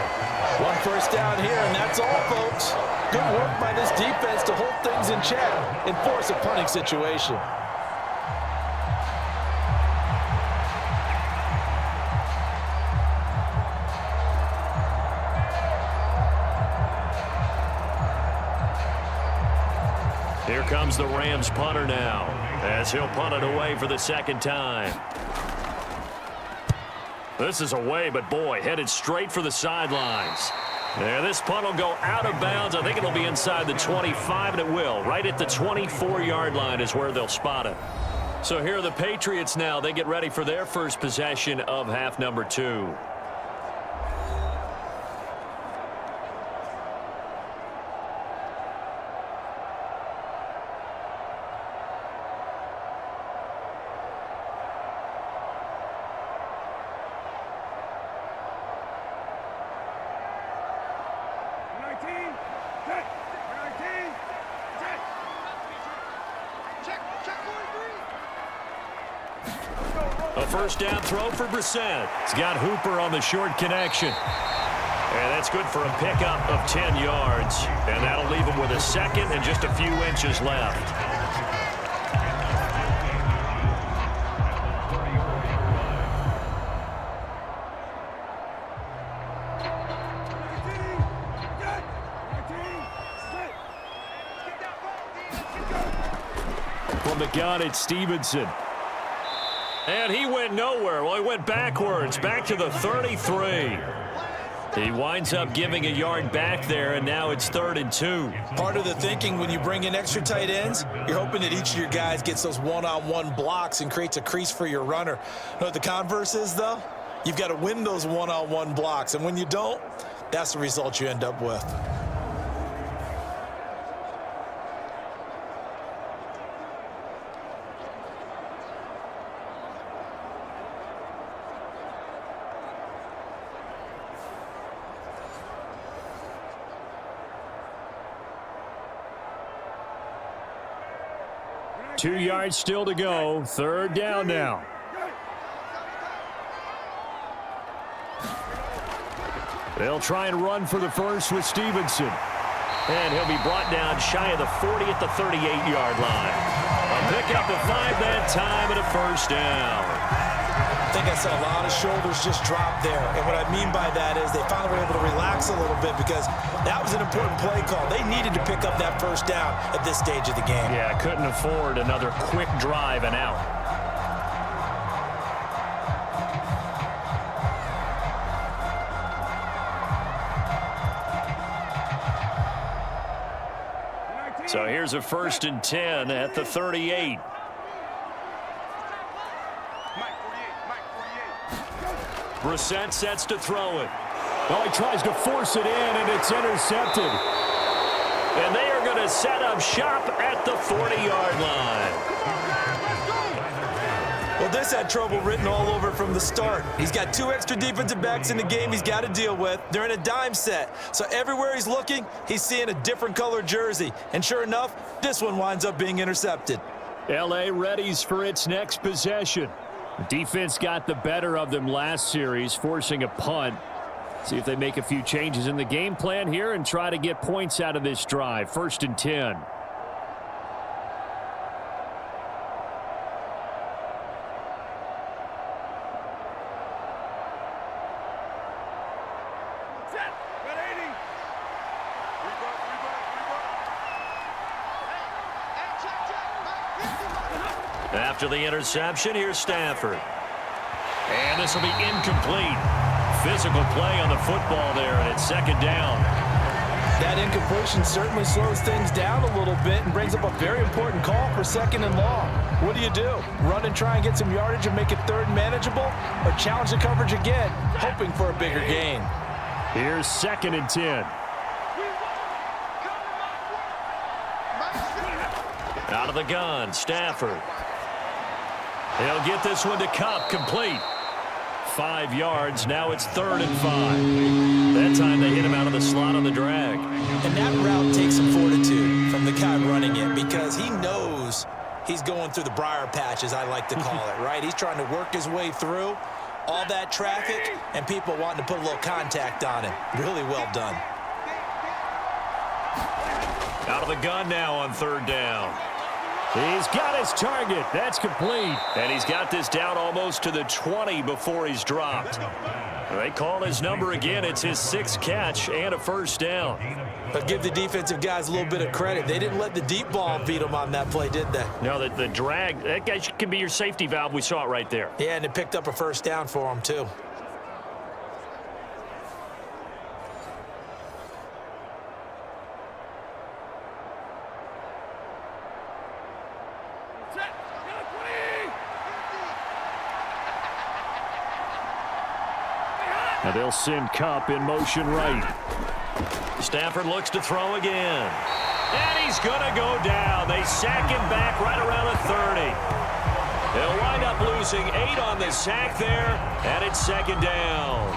1 first down here, and that's all, folks. Good work by this defense to hold things in check and force a punting situation. Here comes the Rams punter now, as he'll punt it away for the 2nd time. This is away, but boy, headed straight for the sidelines. Yeah, this punt will go out of bounds. I think it'll be inside the 25, and it will. Right at the 24-yard line is where they'll spot it. So here are the Patriots now. They get ready for their first possession of half number 2. Check. first down throw for Brissett. He's got Hooper on the short connection. And that's good for a pickup of 10 yards. And that'll leave him with a second and just a few inches left. From the gun, it's Stevenson. And he went nowhere. Well, he went backwards, back to the 33. He winds up giving a yard back there, and now it's 3rd and 2. Part of the thinking when you bring in extra tight ends, you're hoping that each of your guys gets those one-on-one blocks and creates a crease for your runner. You know what the converse is, though? You've got to win those one-on-one blocks, and when you don't, that's the result you end up with. Two yards still to go. 3rd down now. They'll try and run for the first with Stevenson. And he'll be brought down shy of the 40 at the 38-yard line. A pickup of 5 that time and a first down. I think I saw a lot of shoulders just drop there. And what I mean by that is they finally were able to relax a little bit because that was an important play call. They needed to pick up that first down at this stage of the game. Yeah, couldn't afford another quick drive and out. So here's a 1st and 10 at the 38. Brissett sets to throw it. Oh, he tries to force it in, and it's intercepted. And they are going to set up shop at the 40-yard line. Well, this had trouble written all over from the start. He's got 2 extra defensive backs in the game he's got to deal with. They're in a dime set. So everywhere he's looking, he's seeing a different color jersey. And sure enough, this one winds up being intercepted. L.A. readies for its next possession. Defense got the better of them last series, forcing a punt. See if they make a few changes in the game plan here and try to get points out of this drive. 1st and 10. After the interception, here's Stafford. And this will be incomplete. Physical play on the football there, and it's 2nd down. That incompletion certainly slows things down a little bit and brings up a very important call for 2nd and long. What do? Run and try and get some yardage and make it 3rd and manageable, or challenge the coverage again, hoping for a bigger gain? Here's 2nd and 10. Out of the gun, Stafford. He'll get this one to Cup, complete. 5 yards, now it's 3rd and 5. That time they hit him out of the slot on the drag. And that route takes some fortitude from the guy running it because he knows he's going through the briar patch, as I like to call it, right? He's trying to work his way through all that traffic and people wanting to put a little contact on him. Really well done. Out of the gun now on 3rd down. He's got his target. That's complete. And he's got this down almost to the 20 before he's dropped. They call his number again. It's his 6th catch and a first down. But give the defensive guys a little bit of credit. They didn't let the deep ball beat them on that play, did they? No, the drag, that guy can be your safety valve. We saw it right there. Yeah, and it picked up a first down for him, too. Now they'll send Cup in motion right. Stafford looks to throw again. And he's going to go down. They sack him back right around the 30. They'll wind up losing 8 on the sack there, and it's 2nd down.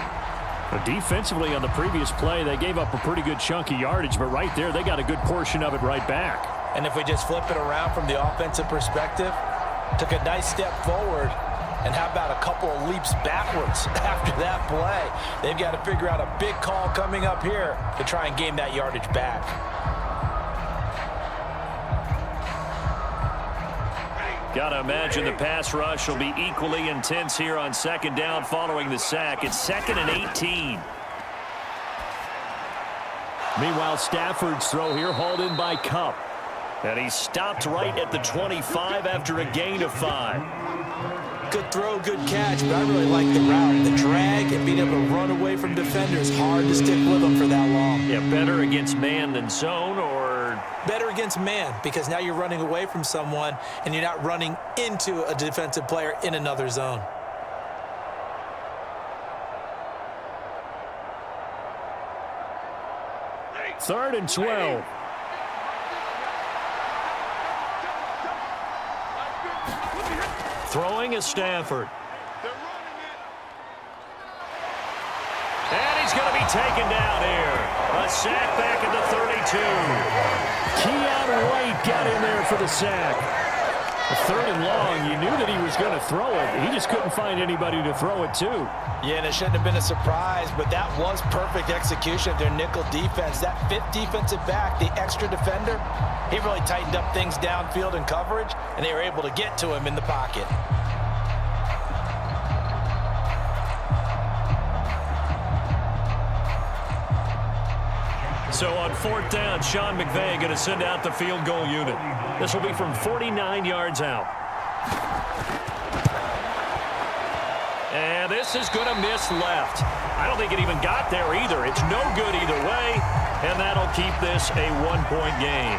Defensively on the previous play, they gave up a pretty good chunk of yardage, but right there, they got a good portion of it right back. And if we just flip it around from the offensive perspective, took a nice step forward, And how about a couple of leaps backwards after that play? They've got to figure out a big call coming up here to try and gain that yardage back. Got to imagine the pass rush will be equally intense here on second down following the sack. It's 2nd and 18. Meanwhile, Stafford's throw here hauled in by Kupp. And he stopped right at the 25 after a gain of 5. Good throw, good catch, but I really like the route. The drag and being able to run away from defenders, hard to stick with them for that long. Yeah, better against man than zone, or? Better against man, because now you're running away from someone and you're not running into a defensive player in another zone. Third and 12. Throwing is Stafford. And he's going to be taken down here. A sack back at the 32. Keon White got in there for the sack. A 3rd and long. You knew that he was going to throw it. He just couldn't find anybody to throw it to. Yeah, and it shouldn't have been a surprise, but that was perfect execution of their nickel defense. That 5th defensive back, the extra defender, he really tightened up things downfield in coverage, and they were able to get to him in the pocket. So on 4th down, Sean McVay going to send out the field goal unit. This will be from 49 yards out. And this is going to miss left. I don't think it even got there either. It's no good either way, and that'll keep this a 1-point game.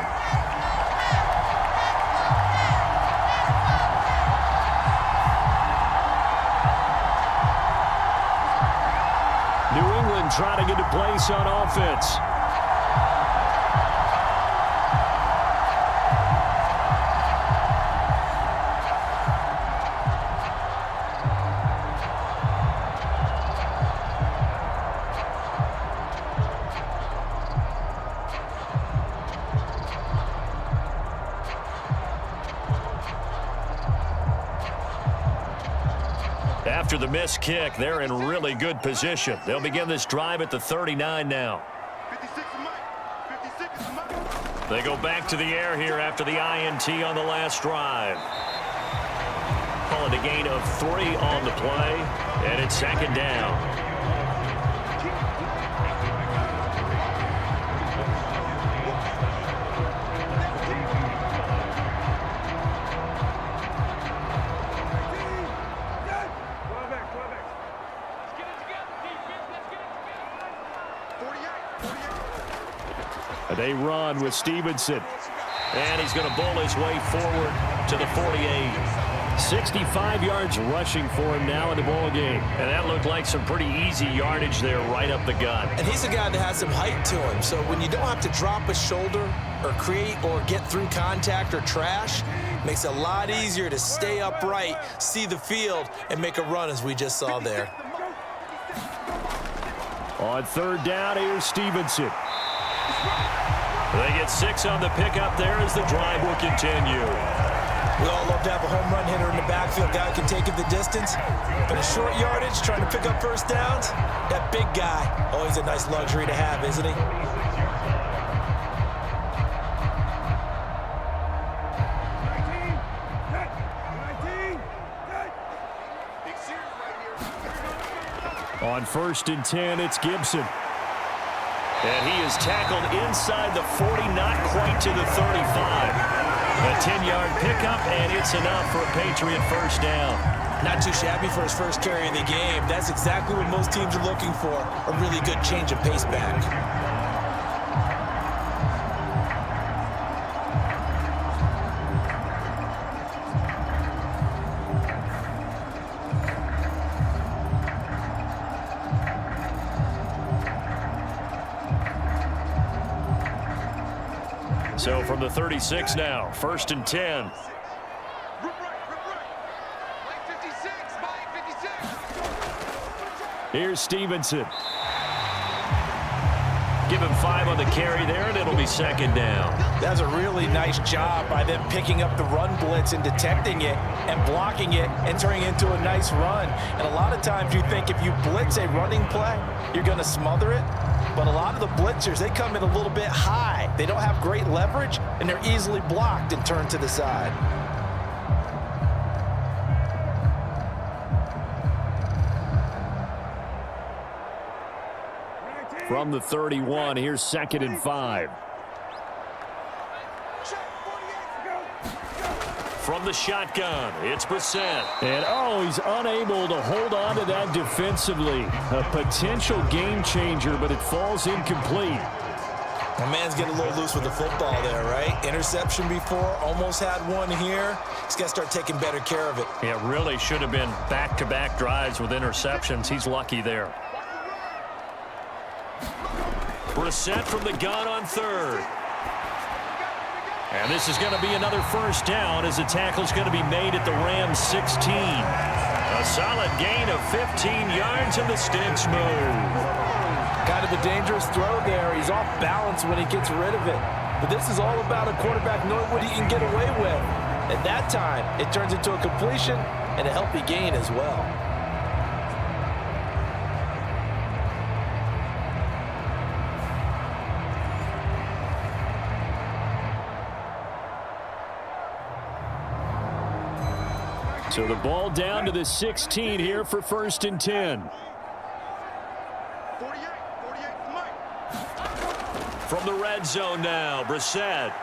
New England trying to get a place on offense. After the missed kick, they're in really good position. They'll begin this drive at the 39 now. They go back to the air here after the INT on the last drive. Calling a gain of 3 on the play, and it's 2nd down. They run with Stevenson. And he's going to bowl his way forward to the 48. 65 yards rushing for him now in the ball game. And that looked like some pretty easy yardage there right up the gut. And he's a guy that has some height to him. So when you don't have to drop a shoulder or create or get through contact or trash, makes it a lot easier to stay upright, see the field, and make a run as we just saw there. On 3rd down, here's Stevenson. They get 6 on the pickup there as the drive will continue. We all love to have a home run hitter in the backfield, guy who can take it the distance. But a short yardage, trying to pick up first downs, that big guy, always a nice luxury to have, isn't he? On 1st and 10, it's Gibson. And he is tackled inside the 40, not quite to the 35. A 10-yard pickup, and it's enough for a Patriot first down. Not too shabby for his first carry of the game. That's exactly what most teams are looking for, a really good change of pace back. So from the 36 now, 1st and 10. Here's Stevenson. Give him 5 on the carry there, and it'll be second down. That's a really nice job by them picking up the run blitz and detecting it and blocking it and turning it into a nice run. And a lot of times you think if you blitz a running play, you're going to smother it. But a lot of the blitzers, they come in a little bit high. They don't have great leverage, and they're easily blocked and turned to the side. From the 31, here's 2nd and 5. From the shotgun, it's Brissett. And, he's unable to hold on to that defensively. A potential game changer, but it falls incomplete. My man's getting a little loose with the football there, right? Interception before, almost had one here. He's got to start taking better care of it. Yeah, really should have been back-to-back drives with interceptions. He's lucky there. Brissett from the gun on 3rd. And this is going to be another first down as the tackle's going to be made at the Rams 16. A solid gain of 15 yards and the sticks move. Kind of a dangerous throw there. He's off balance when he gets rid of it. But this is all about a quarterback knowing what he can get away with. At that time, it turns into a completion and a healthy gain as well. So the ball down to the 16 here for 1st and 10. From the red zone now, Brissett.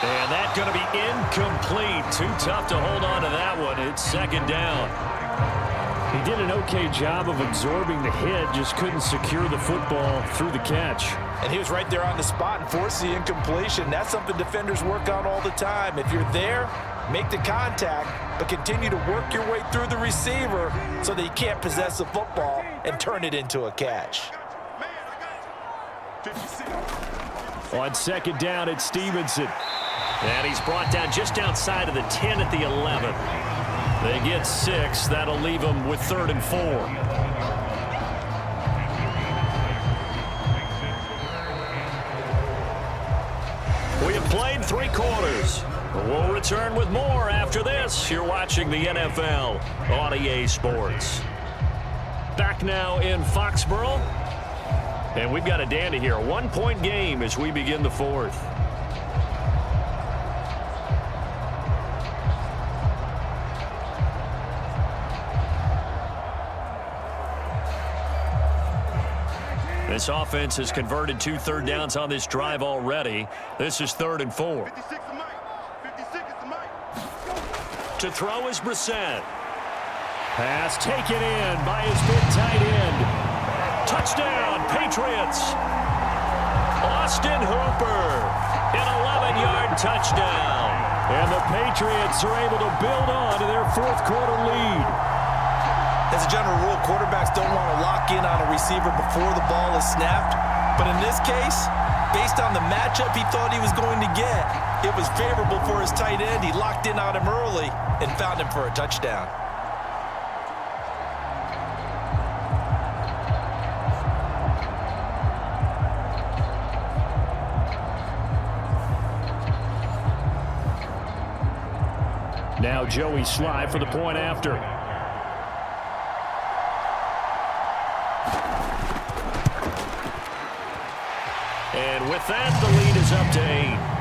And that's going to be incomplete. Too tough to hold on to that one. It's 2nd down. He did an okay job of absorbing the hit, just couldn't secure the football through the catch. And he was right there on the spot and forced the incompletion. That's something defenders work on all the time. If you're there, make the contact, but continue to work your way through the receiver so that you can't possess the football and turn it into a catch. On 2nd down, it's Stevenson. And he's brought down just outside of the 10 at the 11. They get 6. That'll leave them with 3rd and 4. We have played 3 quarters. We'll return with more after this. You're watching the NFL on EA Sports. Back now in Foxborough. And we've got a dandy here. A 1-point game as we begin the 4th. This offense has converted 2 third downs on this drive already. This is 3rd and 4. To throw is Brissett. Pass taken in by his big tight end. Touchdown, Patriots. Austin Hooper, an 11-yard touchdown. And the Patriots are able to build on to their 4th quarter lead. As a general rule, quarterbacks don't want to lock in on a receiver before the ball is snapped. But in this case, based on the matchup he thought he was going to get, it was favorable for his tight end. He locked in on him early and found him for a touchdown. Now Joey Sly for the point after. And with that, the lead is up to 8.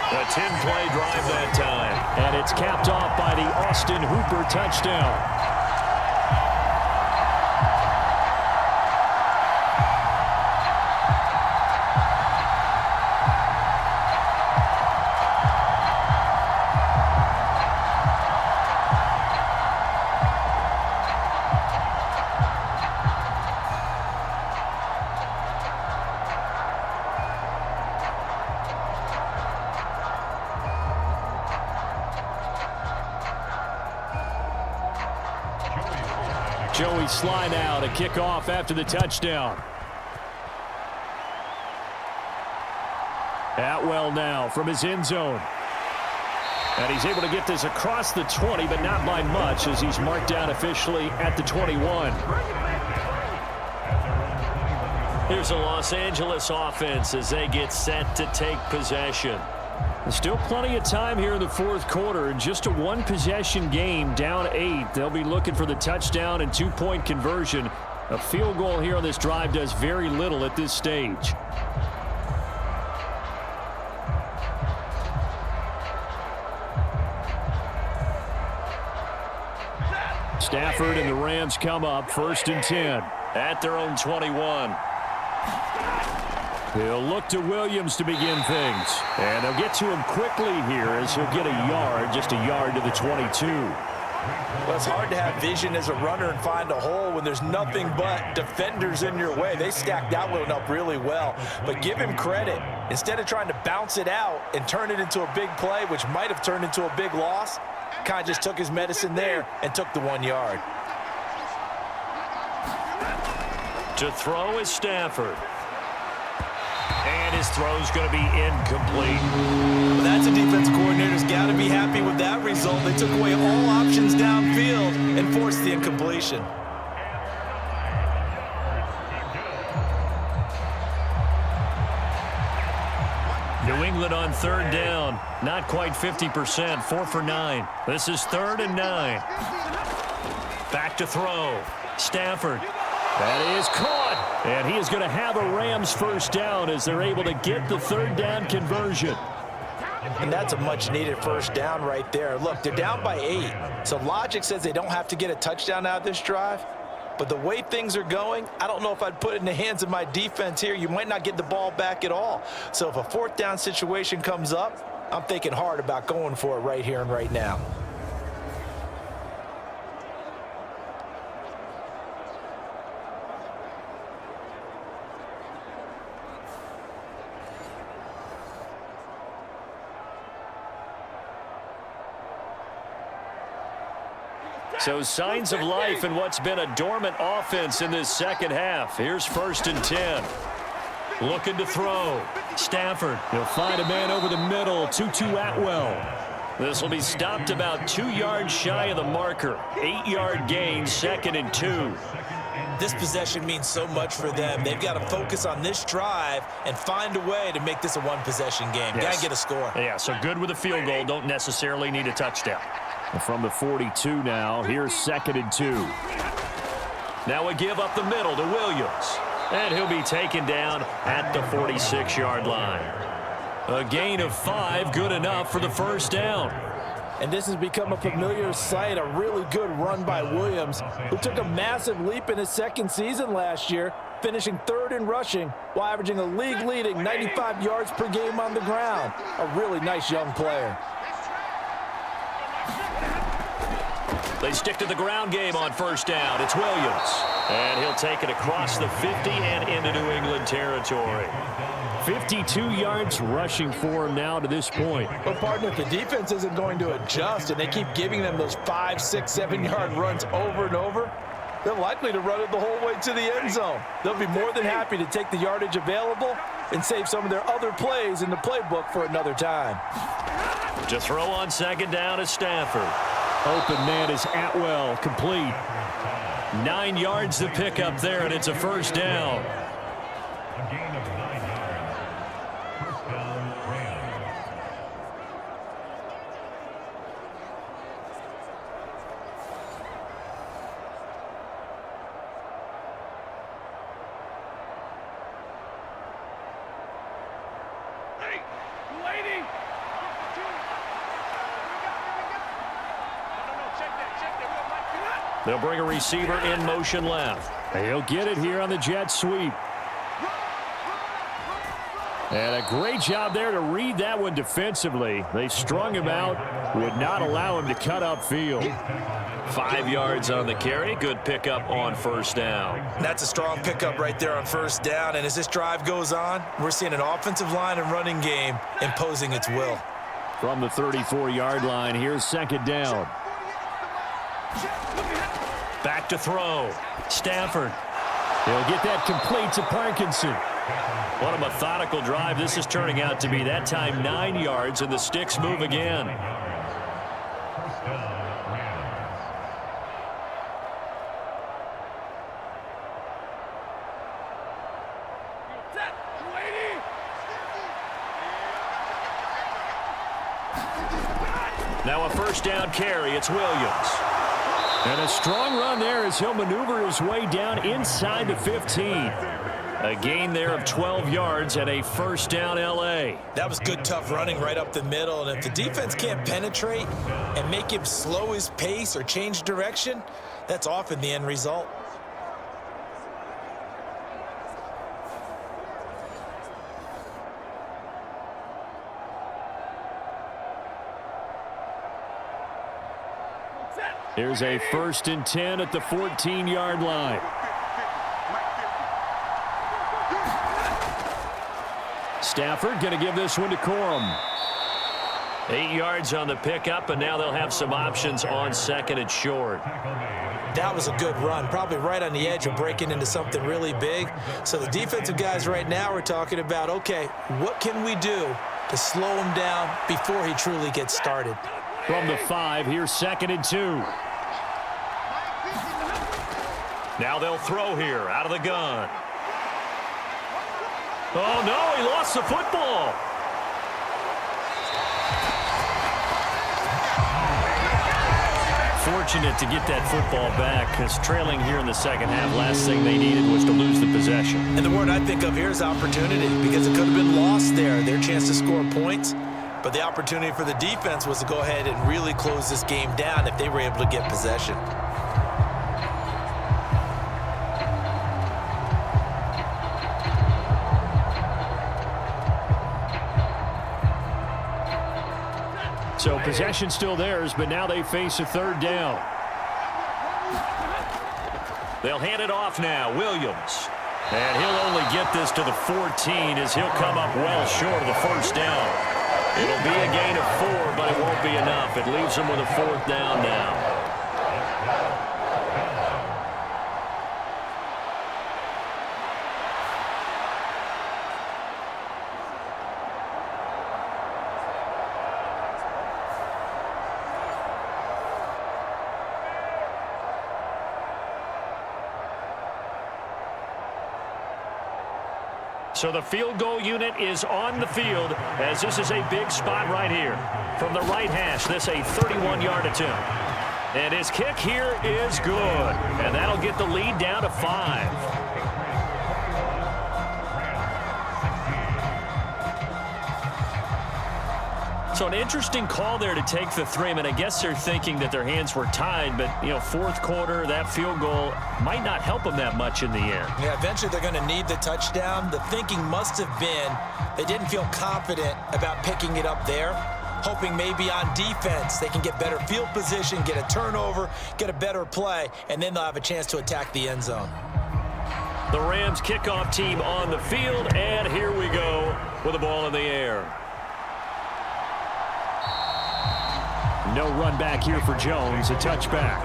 A 10-play drive that time. And it's capped off by the Austin Hooper touchdown. Joey Sly now to kick off after the touchdown. Atwell now from his end zone. And he's able to get this across the 20, but not by much as he's marked down officially at the 21. Here's a Los Angeles offense as they get set to take possession. There's still plenty of time here in the fourth quarter. Just a one-possession game, down 8. They'll be looking for the touchdown and two-point conversion. A field goal here on this drive does very little at this stage. Stafford and the Rams come up 1st and 10 at their own 21. He'll look to Williams to begin things. And they'll get to him quickly here as he'll get a yard, just a yard to the 22. Well, it's hard to have vision as a runner and find a hole when there's nothing but defenders in your way. They stacked that one up really well. But give him credit. Instead of trying to bounce it out and turn it into a big play, which might have turned into a big loss, kind of just took his medicine there and took the 1 yard. To throw is Stafford. And his throw's going to be incomplete. Well, that's a defense coordinator's got to be happy with that result. They took away all options downfield and forced the incompletion. New England on 3rd down. Not quite 50%. 4 for 9. This is 3rd and 9. Back to throw. Stafford. That is caught. And he is going to have a Rams first down as they're able to get the 3rd down conversion. And that's a much-needed first down right there. Look, they're down by 8. So logic says they don't have to get a touchdown out of this drive. But the way things are going, I don't know if I'd put it in the hands of my defense here. You might not get the ball back at all. So if a 4th down situation comes up, I'm thinking hard about going for it right here and right now. So signs of life in what's been a dormant offense in this second half. Here's 1st and 10. Looking to throw. Stafford. He'll find a man over the middle. Tutu Atwell. This will be stopped about 2 yards shy of the marker. 8-yard gain, 2nd and 2. This possession means so much for them. They've got to focus on this drive and find a way to make this a one-possession game. Yes. Got to get a score. Yeah, so good with a field goal. Don't necessarily need a touchdown. From the 42 now, here's 2nd and 2. Now a give up the middle to Williams. And he'll be taken down at the 46-yard line. A gain of 5, good enough for the first down. And this has become a familiar sight, a really good run by Williams, who took a massive leap in his 2nd season last year, finishing 3rd in rushing while averaging a league-leading 95 yards per game on the ground. A really nice young player. They stick to the ground game on first down. It's Williams. And he'll take it across the 50 and into New England territory. 52 yards rushing for him now to this point. But, partner, if the defense isn't going to adjust and they keep giving them those 5, 6, 7-yard runs over and over, they're likely to run it the whole way to the end zone. They'll be more than happy to take the yardage available and save some of their other plays in the playbook for another time. To throw on 2nd down is Stafford. Open man is Atwell, complete. 9 yards to pick up there, and it's a first down. A gain of 9 yards. First down, Rams. Hey, lady! They'll bring a receiver in motion left. He'll get it here on the jet sweep. And a great job there to read that one defensively. They strung him out, would not allow him to cut upfield. 5 yards on the carry. Good pickup on first down. That's a strong pickup right there on first down. And as this drive goes on, we're seeing an offensive line and running game imposing its will. From the 34-yard line, here's 2nd down. Back to throw. Stafford. He'll get that complete to Parkinson. What a methodical drive this is turning out to be. That time 9 yards, and the sticks move again. First down, Rams. Now a first down carry. It's Williams. And a strong run there as he'll maneuver his way down inside the 15. A gain there of 12 yards and a first down L.A. That was good, tough running right up the middle. And if the defense can't penetrate and make him slow his pace or change direction, that's often the end result. Here's a 1st and 10 at the 14-yard line. Stafford going to give this one to Corum. 8 yards on the pickup, and now they'll have some options on 2nd and short. That was a good run, probably right on the edge of breaking into something really big. So the defensive guys right now are talking about, okay, what can we do to slow him down before he truly gets started? From the 5, here's 2nd and 2. Now they'll throw here out of the gun. Oh, no, he lost the football. Fortunate to get that football back, because trailing here in the second half, last thing they needed was to lose the possession. And the word I think of here is opportunity, because it could have been lost there, their chance to score points. But the opportunity for the defense was to go ahead and really close this game down if they were able to get possession. So possession still theirs, but now they face a 3rd down. They'll hand it off now. Williams. And he'll only get this to the 14 as he'll come up well short of the 1st down. It'll be a gain of 4, but it won't be enough. It leaves them with a 4th down now. So the field goal unit is on the field as this is a big spot right here. From the right hash, this a 31-yard attempt. And his kick here is good. And that'll get the lead down to 5. So an interesting call there to take the 3. I mean, I guess they're thinking that their hands were tied, but, you know, 4th quarter, that field goal might not help them that much in the end. Yeah, eventually they're going to need the touchdown. The thinking must have been they didn't feel confident about picking it up there, hoping maybe on defense they can get better field position, get a turnover, get a better play, and then they'll have a chance to attack the end zone. The Rams kickoff team on the field, and here we go with the ball in the air. No run back here for Jones, a touchback.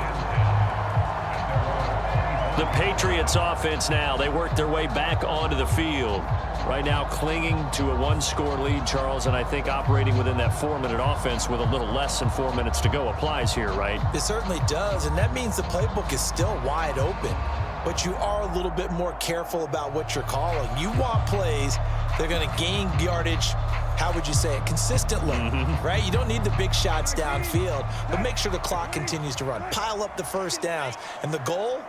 The Patriots offense now, they work their way back onto the field. Right now clinging to a 1-score lead, Charles, and I think operating within that 4-minute offense with a little less than 4 minutes to go applies here, right? It certainly does, and that means the playbook is still wide open. But you are a little bit more careful about what you're calling. You want plays that are going to gain yardage, how would you say it, consistently, right? You don't need the big shots downfield, but make sure the clock continues to run. Pile up the first downs. And the goal,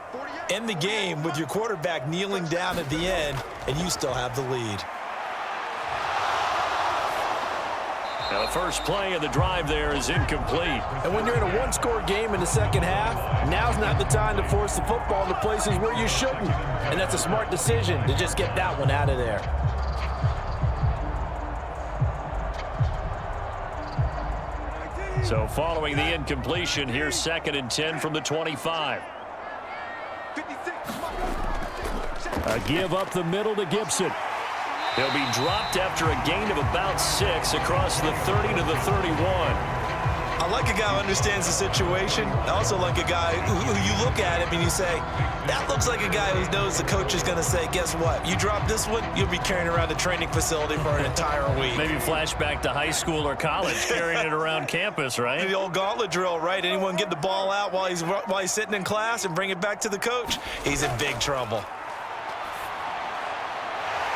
end the game with your quarterback kneeling down at the end, and you still have the lead. Now the first play of the drive there is incomplete. And when you're in a 1-score game in the second half, now's not the time to force the football into places where you shouldn't. And that's a smart decision to just get that one out of there. So following the incompletion, here's 2nd and 10 from the 25. A give up the middle to Gibson. He'll be dropped after a gain of about 6 across the 30 to the 31. I like a guy who understands the situation. I also like a guy who you look at him and you say, that looks like a guy who knows the coach is going to say, guess what? You drop this one, you'll be carrying around the training facility for an entire week. Maybe flashback to high school or college, carrying it around campus, right? The old gauntlet drill, right? Anyone get the ball out while he's sitting in class and bring it back to the coach, he's in big trouble.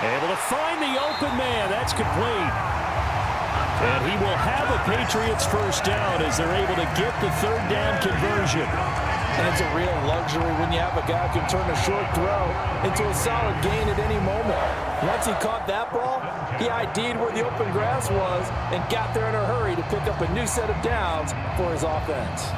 Able to find the open man. That's complete. And he will have a Patriots first down as they're able to get the third down conversion. And it's a real luxury when you have a guy who can turn a short throw into a solid gain at any moment. Once he caught that ball, he ID'd where the open grass was and got there in a hurry to pick up a new set of downs for his offense.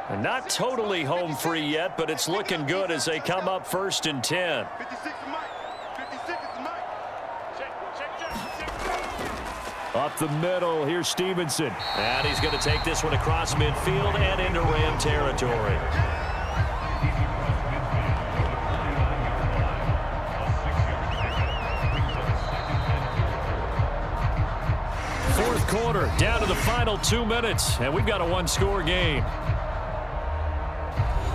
And not totally home free yet, but it's looking good as they come up 1st and 10. Up the middle, here's Stevenson. And he's going to take this one across midfield and into Ram territory. Fourth quarter, down to the final 2 minutes, and we've got a one-score game.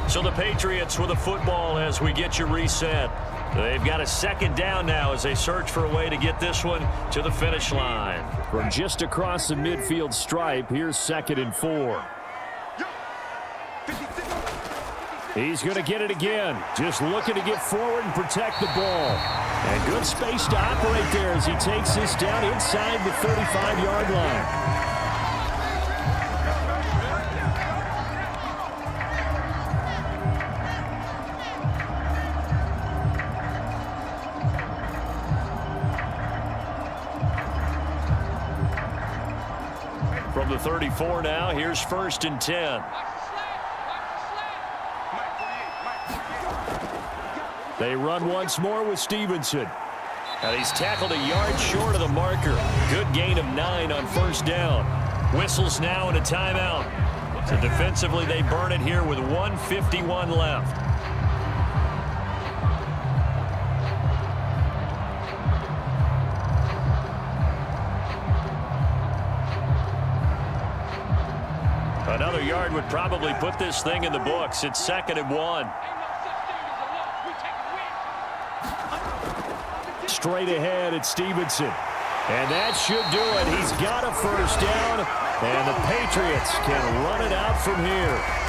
So the Patriots with the football as we get you reset. They've got a second down now as they search for a way to get this one to the finish line. From just across the midfield stripe, here's 2nd and 4. He's going to get it again. Just looking to get forward and protect the ball. And good space to operate there as he takes this down inside the 35-yard line. From the 34 now, here's 1st and 10. They run once more with Stevenson. And he's tackled a yard short of the marker. Good gain of 9 on 1st down. Whistles now and a timeout. So defensively, they burn it here with 1:51 left. Another yard would probably put this thing in the books. It's 2nd and 1. Straight ahead at Stevenson. And that should do it. He's got a first down. And the Patriots can run it out from here.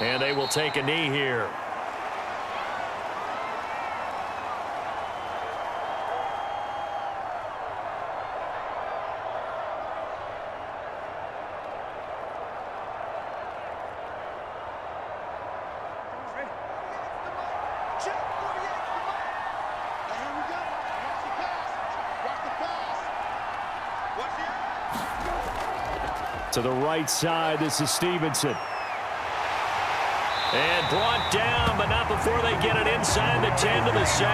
And they will take a knee here. To the right side, this is Stevenson. And brought down, but not before they get it inside the 10 to the 7.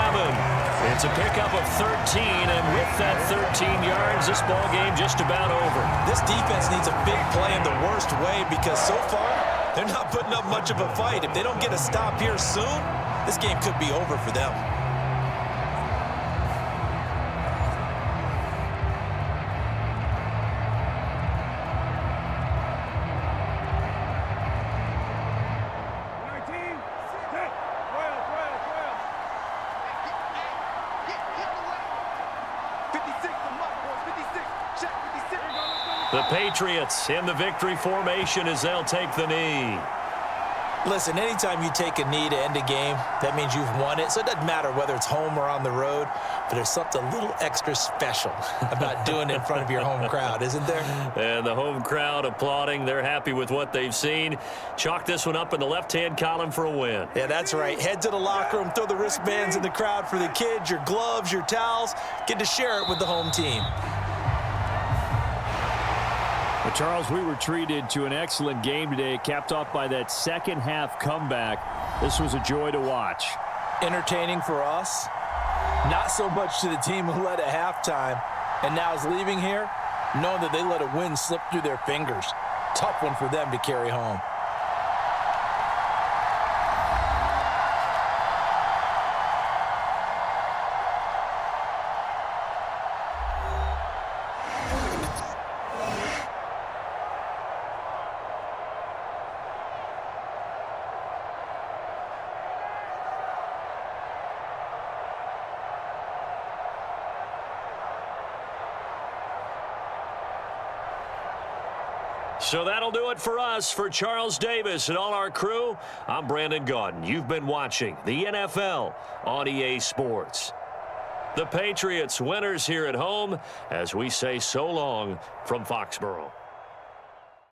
It's a pickup of 13, and with that 13 yards, this ball game just about over. This defense needs a big play in the worst way because so far, they're not putting up much of a fight. If they don't get a stop here soon, this game could be over for them. The Patriots in the victory formation as they'll take the knee. Listen, anytime you take a knee to end a game, that means you've won it. So it doesn't matter whether it's home or on the road, but there's something a little extra special about doing it in front of your home crowd, isn't there? And the home crowd applauding. They're happy with what they've seen. Chalk this one up in the left-hand column for a win. Yeah, that's right. Head to the locker room, throw the wristbands in the crowd for the kids, your gloves, your towels. Get to share it with the home team. Well, Charles, we were treated to an excellent game today, capped off by that second-half comeback. This was a joy to watch. Entertaining for us, not so much to the team who led at halftime and now is leaving here, knowing that they let a win slip through their fingers. Tough one for them to carry home. So that'll do it for us. For Charles Davis and all our crew, I'm Brandon Gaudin. You've been watching the NFL on EA Sports. The Patriots winners here at home as we say so long from Foxborough.